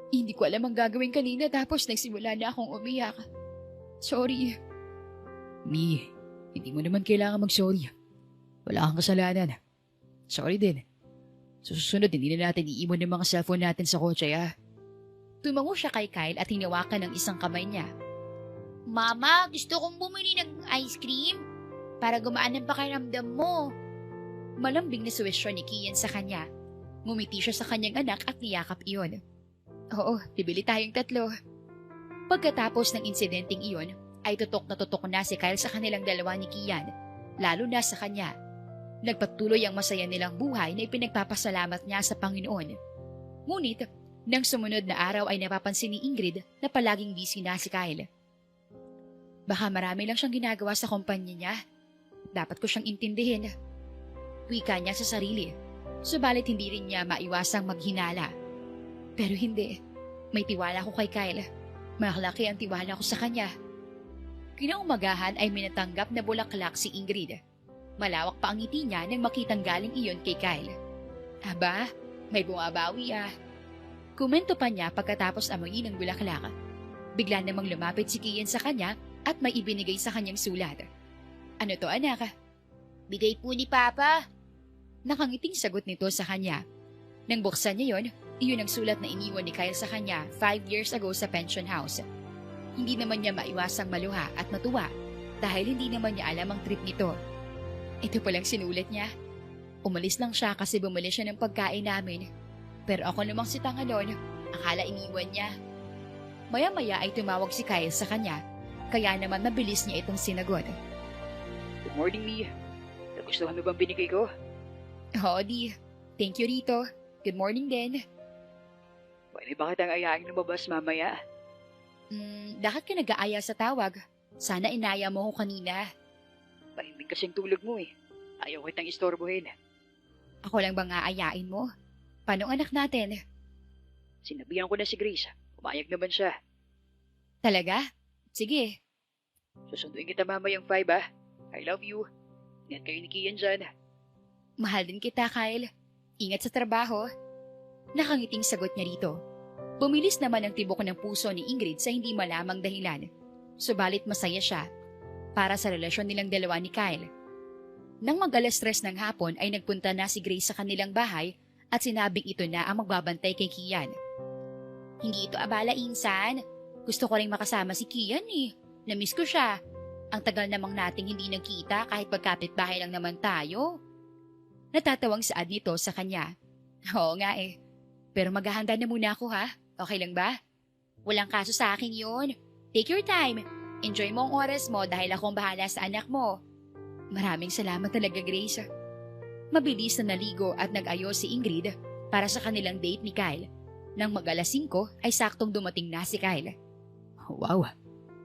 Hindi ko alam ang gagawin kanina tapos nagsimula na akong umiyak. Sorry. Mi, hindi mo naman kailangan mag-sorry. Wala kang kasalanan. Sorry din. Sa susunod, hindi na natin iiwan ng mga cellphone natin sa kotse, ah. Tumango siya kay Kyle at hinawakan ng isang kamay niya. Mama, gusto kong bumili ng ice cream para gumaan ang pakiramdam mo. Malambing na suwestyon ni Kian sa kanya. Ngumiti siya sa kanyang anak at niyakap iyon. Oo, bibili tayong tatlo. Pagkatapos ng insidenteng iyon, ay tutok na si Kyle sa kanilang dalawa ni Kian, lalo na sa kanya. Nagpatuloy ang masaya nilang buhay na ipinagpapasalamat niya sa Panginoon. Ngunit, nang sumunod na araw ay napapansin ni Ingrid na palaging busy na si Kyle. Baka marami lang siyang ginagawa sa kumpanya niya. Dapat ko siyang intindihin. Wika niya sa sarili, subalit hindi rin niya maiwasang maghinala. Pero hindi, may tiwala ko kay Kyle. Malaki ang tiwala ko sa kanya. Kinaumagahan ay minatanggap na bulaklak si Ingrid. Malawak pa ang ngiti niya nang makitang galing iyon kay Kyle. Aba, may bumabawi ah. Komento pa niya pagkatapos amuyin ng bulaklak. Bigla namang lumapit si Kian sa kanya at may ibinigay sa kanyang sulat. Ano to anak? Bigay po ni Papa. Nakangiting sagot nito sa kanya. Nang buksan niya iyon ang sulat na iniwan ni Kyle sa kanya 5 years ago sa pension house. Hindi naman niya maiwasang maluha at matuwa dahil hindi naman niya alam ang trip nito. Ito palang sinulat niya. Umalis lang siya kasi bumili siya ng pagkain namin. Pero ako namang si Tangalon, akala iniwan niya. Maya-maya ay tumawag si Kyle sa kanya, kaya naman mabilis niya itong sinagot. Good morning, Mia. Nagustuhan mo bang binigay ko? Oo, Di. Thank you, Rito. Good morning din. Pwede ba kitang ayaing lumabas mamaya? Bakit ka nag-aaya sa tawag? Sana inaya mo ko kanina. Tahimik kasing tulog mo eh. Ayaw kitang istorbohin. Ako lang bang aayain mo? Paano anak natin? Sinabihan ko na si Grace. Umayag naman siya. Talaga? Sige. Susunduin kita mamayang 5 ah. I love you. Ingat kayo ni Kian dyan. Mahal din kita, Kyle. Ingat sa trabaho. Nakangiting sagot niya rito. Bumilis naman ang tibok ng puso ni Ingrid sa hindi malamang dahilan. Subalit masaya siya para sa relasyon nilang dalawa ni Kyle. Nang mag-alas-3 ng hapon ay nagpunta na si Grace sa kanilang bahay at sinabing ito na ang magbabantay kay Kian. Hindi ito abala, Insan. Gusto ko rin makasama si Kian eh. Namiss ko siya. Ang tagal namang nating hindi nagkita kahit pagkapit-bahay lang naman tayo. Natatawang saad nito sa kanya. Oo nga eh. Pero maghahanda na muna ako ha. Okay lang ba? Walang kaso sa akin yun. Take your time. Enjoy mo ang oras mo dahil akong bahala sa anak mo. Maraming salamat talaga, Grace. Mabilis na naligo at nag-ayos si Ingrid para sa kanilang date ni Kyle. Nang mag-alas 5 ay saktong dumating na si Kyle. Wow,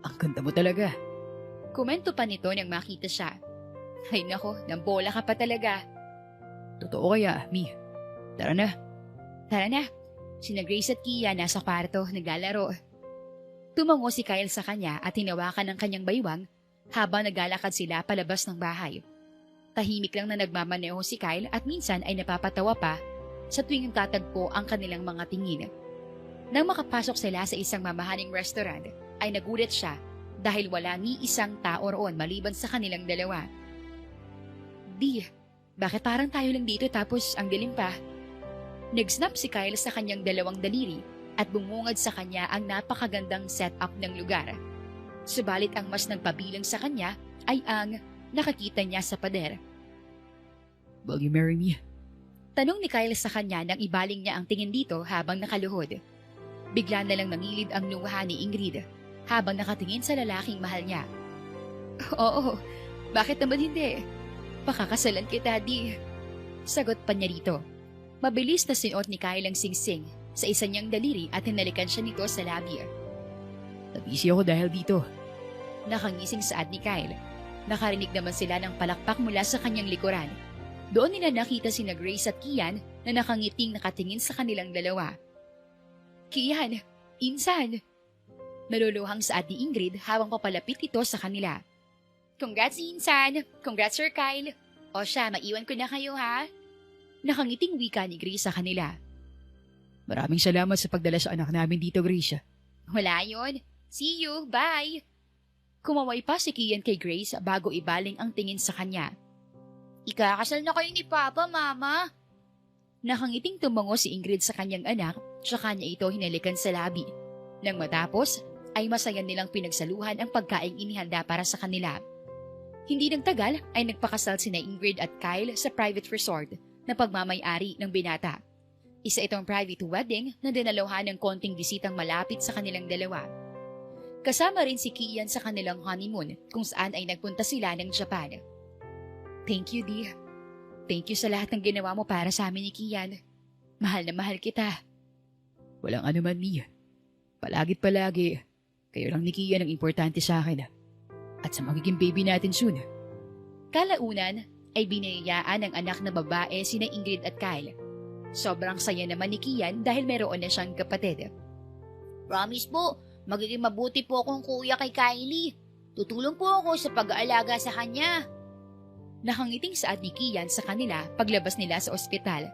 ang ganda mo talaga. Komento pa nito nang makita siya. Ay nako, nambola ka pa talaga. Totoo kaya, Mi? Tara na. Tara na. Sina Grace at Kia nasa kwarto, naglalaro. Tumango si Kyle sa kanya at hinawakan ng kanyang baywang habang naglalakad sila palabas ng bahay. Tahimik lang na nagmamaneho si Kyle at minsan ay napapatawa pa sa tuwing tatagpo ang kanilang mga tingin. Nang makapasok sila sa isang mamahaling restaurant, ay nagulat siya dahil wala ni isang tao roon maliban sa kanilang dalawa. Di, bakit parang tayo lang dito tapos ang dilim pa? Nag-snap si Kyle sa kanyang dalawang daliri at bumungad sa kanya ang napakagandang setup ng lugar. Subalit ang mas nagpabilang sa kanya ay ang nakakita niya sa pader. Will you marry me? Tanong ni Kyle sa kanya nang ibaling niya ang tingin dito habang nakaluhod. Bigla na lang nangilid ang luha ni Ingrid habang nakatingin sa lalaking mahal niya. Oo, bakit naman hindi? Pakakasalan kita, Di. Sagot pa niya rito. Mabilis na sinuot ni Kyle ang singsing sa isa niyang daliri at hinalikan siya nito sa labi. Nabisi ako dahil dito. Nakangising saad ni Kyle. Nakarinig naman sila ng palakpak mula sa kanyang likuran. Doon nila nakita sina Grace at Kian na nakangiting nakatingin sa kanilang dalawa. Kian, Insan! Naluluhang saad ni Ingrid habang papalapit ito sa kanila. Congrats, Insan! Congrats, Sir Kyle! O siya, maiwan ko na kayo ha? Nakangiting wika ni Grace sa kanila. Maraming salamat sa pagdala sa anak namin dito, Grace. Wala yon. See you! Bye! Kumaway pa si Kian kay Grace bago ibaling ang tingin sa kanya. Ikakasal na kayo ni Papa, Mama! Nakangiting tumango si Ingrid sa kanyang anak tsaka niya ito hinalikan sa labi. Nang matapos, ay masaya nilang pinagsaluhan ang pagkaing inihanda para sa kanila. Hindi nang tagal ay nagpakasal sina Ingrid at Kyle sa private resort na pagmamay-ari ng binata. Isa itong private wedding na dinaluhan ng konting bisitang malapit sa kanilang dalawa. Kasama rin si Kian sa kanilang honeymoon kung saan ay nagpunta sila ng Japan. Thank you, Di. Thank you sa lahat ng ginawa mo para sa amin ni Kian. Mahal na mahal kita. Walang anuman, Mia. Palagit palagi, kayo lang ni Kian ang importante sa akin. At sa magiging baby natin soon. Kalaunan ay binayayaan ng anak na babae sina Ingrid at Kyle. Sobrang saya naman ni Kian dahil meron na siyang kapatid. Promise po, magiging mabuti po akong kuya kay Kylie. Tutulong po ako sa pag-aalaga sa kanya. Nakangiting saad ni Kian sa kanila paglabas nila sa ospital.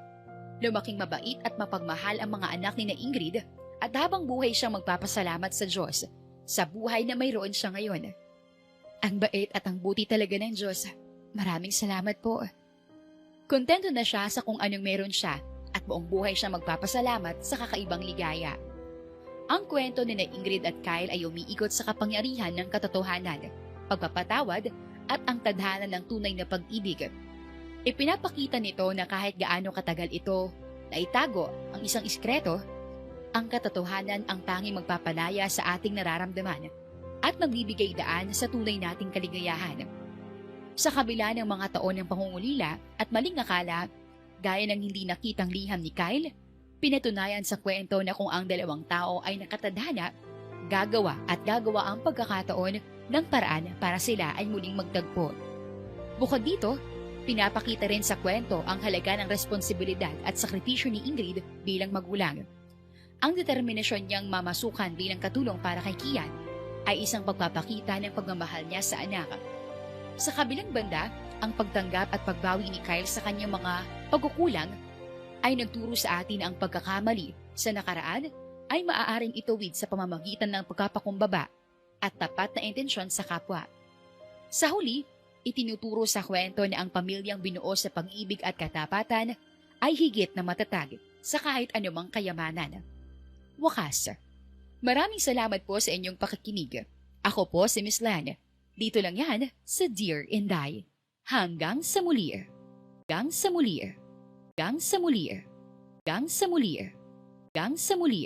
Lumaking mabait at mapagmahal ang mga anak ni na Ingrid at habang buhay siyang magpapasalamat sa Diyos sa buhay na mayroon siya ngayon. Ang bait at ang buti talaga ng Diyos. Maraming salamat po. Kontento na siya sa kung anong meron siya at buong buhay siya magpapasalamat sa kakaibang ligaya. Ang kwento ni na Ingrid at Kyle ay umiikot sa kapangyarihan ng katotohanan, pagpapatawad at ang tadhana ng tunay na pag-ibig. Ipinapakita nito na kahit gaano katagal ito na itago ang isang iskreto, ang katotohanan ang tanging magpapalaya sa ating nararamdaman at magbibigay daan sa tunay nating kaligayahan. Sa kabila ng mga taon ng pangungulila at maling akala, gaya ng hindi nakitang liham ni Kyle, pinatunayan sa kwento na kung ang dalawang tao ay nakatadhana, gagawa ang pagkakataon ng paraan para sila ay muling magtagpo. Bukod dito, pinapakita rin sa kwento ang halaga ng responsibilidad at sakripisyo ni Ingrid bilang magulang. Ang determinasyon niyang mamasukan bilang katulong para kay Kian ay isang pagpapakita ng pagmamahal niya sa anak. Sa kabilang banda, ang pagtanggap at pagbawi ni Kyle sa kanyang mga pagkukulang ay nagturo sa atin ang pagkakamali sa nakaraan ay maaaring ituwid sa pamamagitan ng pagkapakumbaba at tapat na intensyon sa kapwa. Sa huli, itinuturo sa kwento na ang pamilyang binuo sa pag-ibig at katapatan ay higit na matatag sa kahit anumang kayamanan. Wakas. Maraming salamat po sa inyong pakikinig. Ako po si Miss Lan. Dito lang yan sa Dear Inday. Hanggang sa muli. Hanggang sa muli. Hanggang sa muli. Hanggang sa muli. Hanggang sa muli.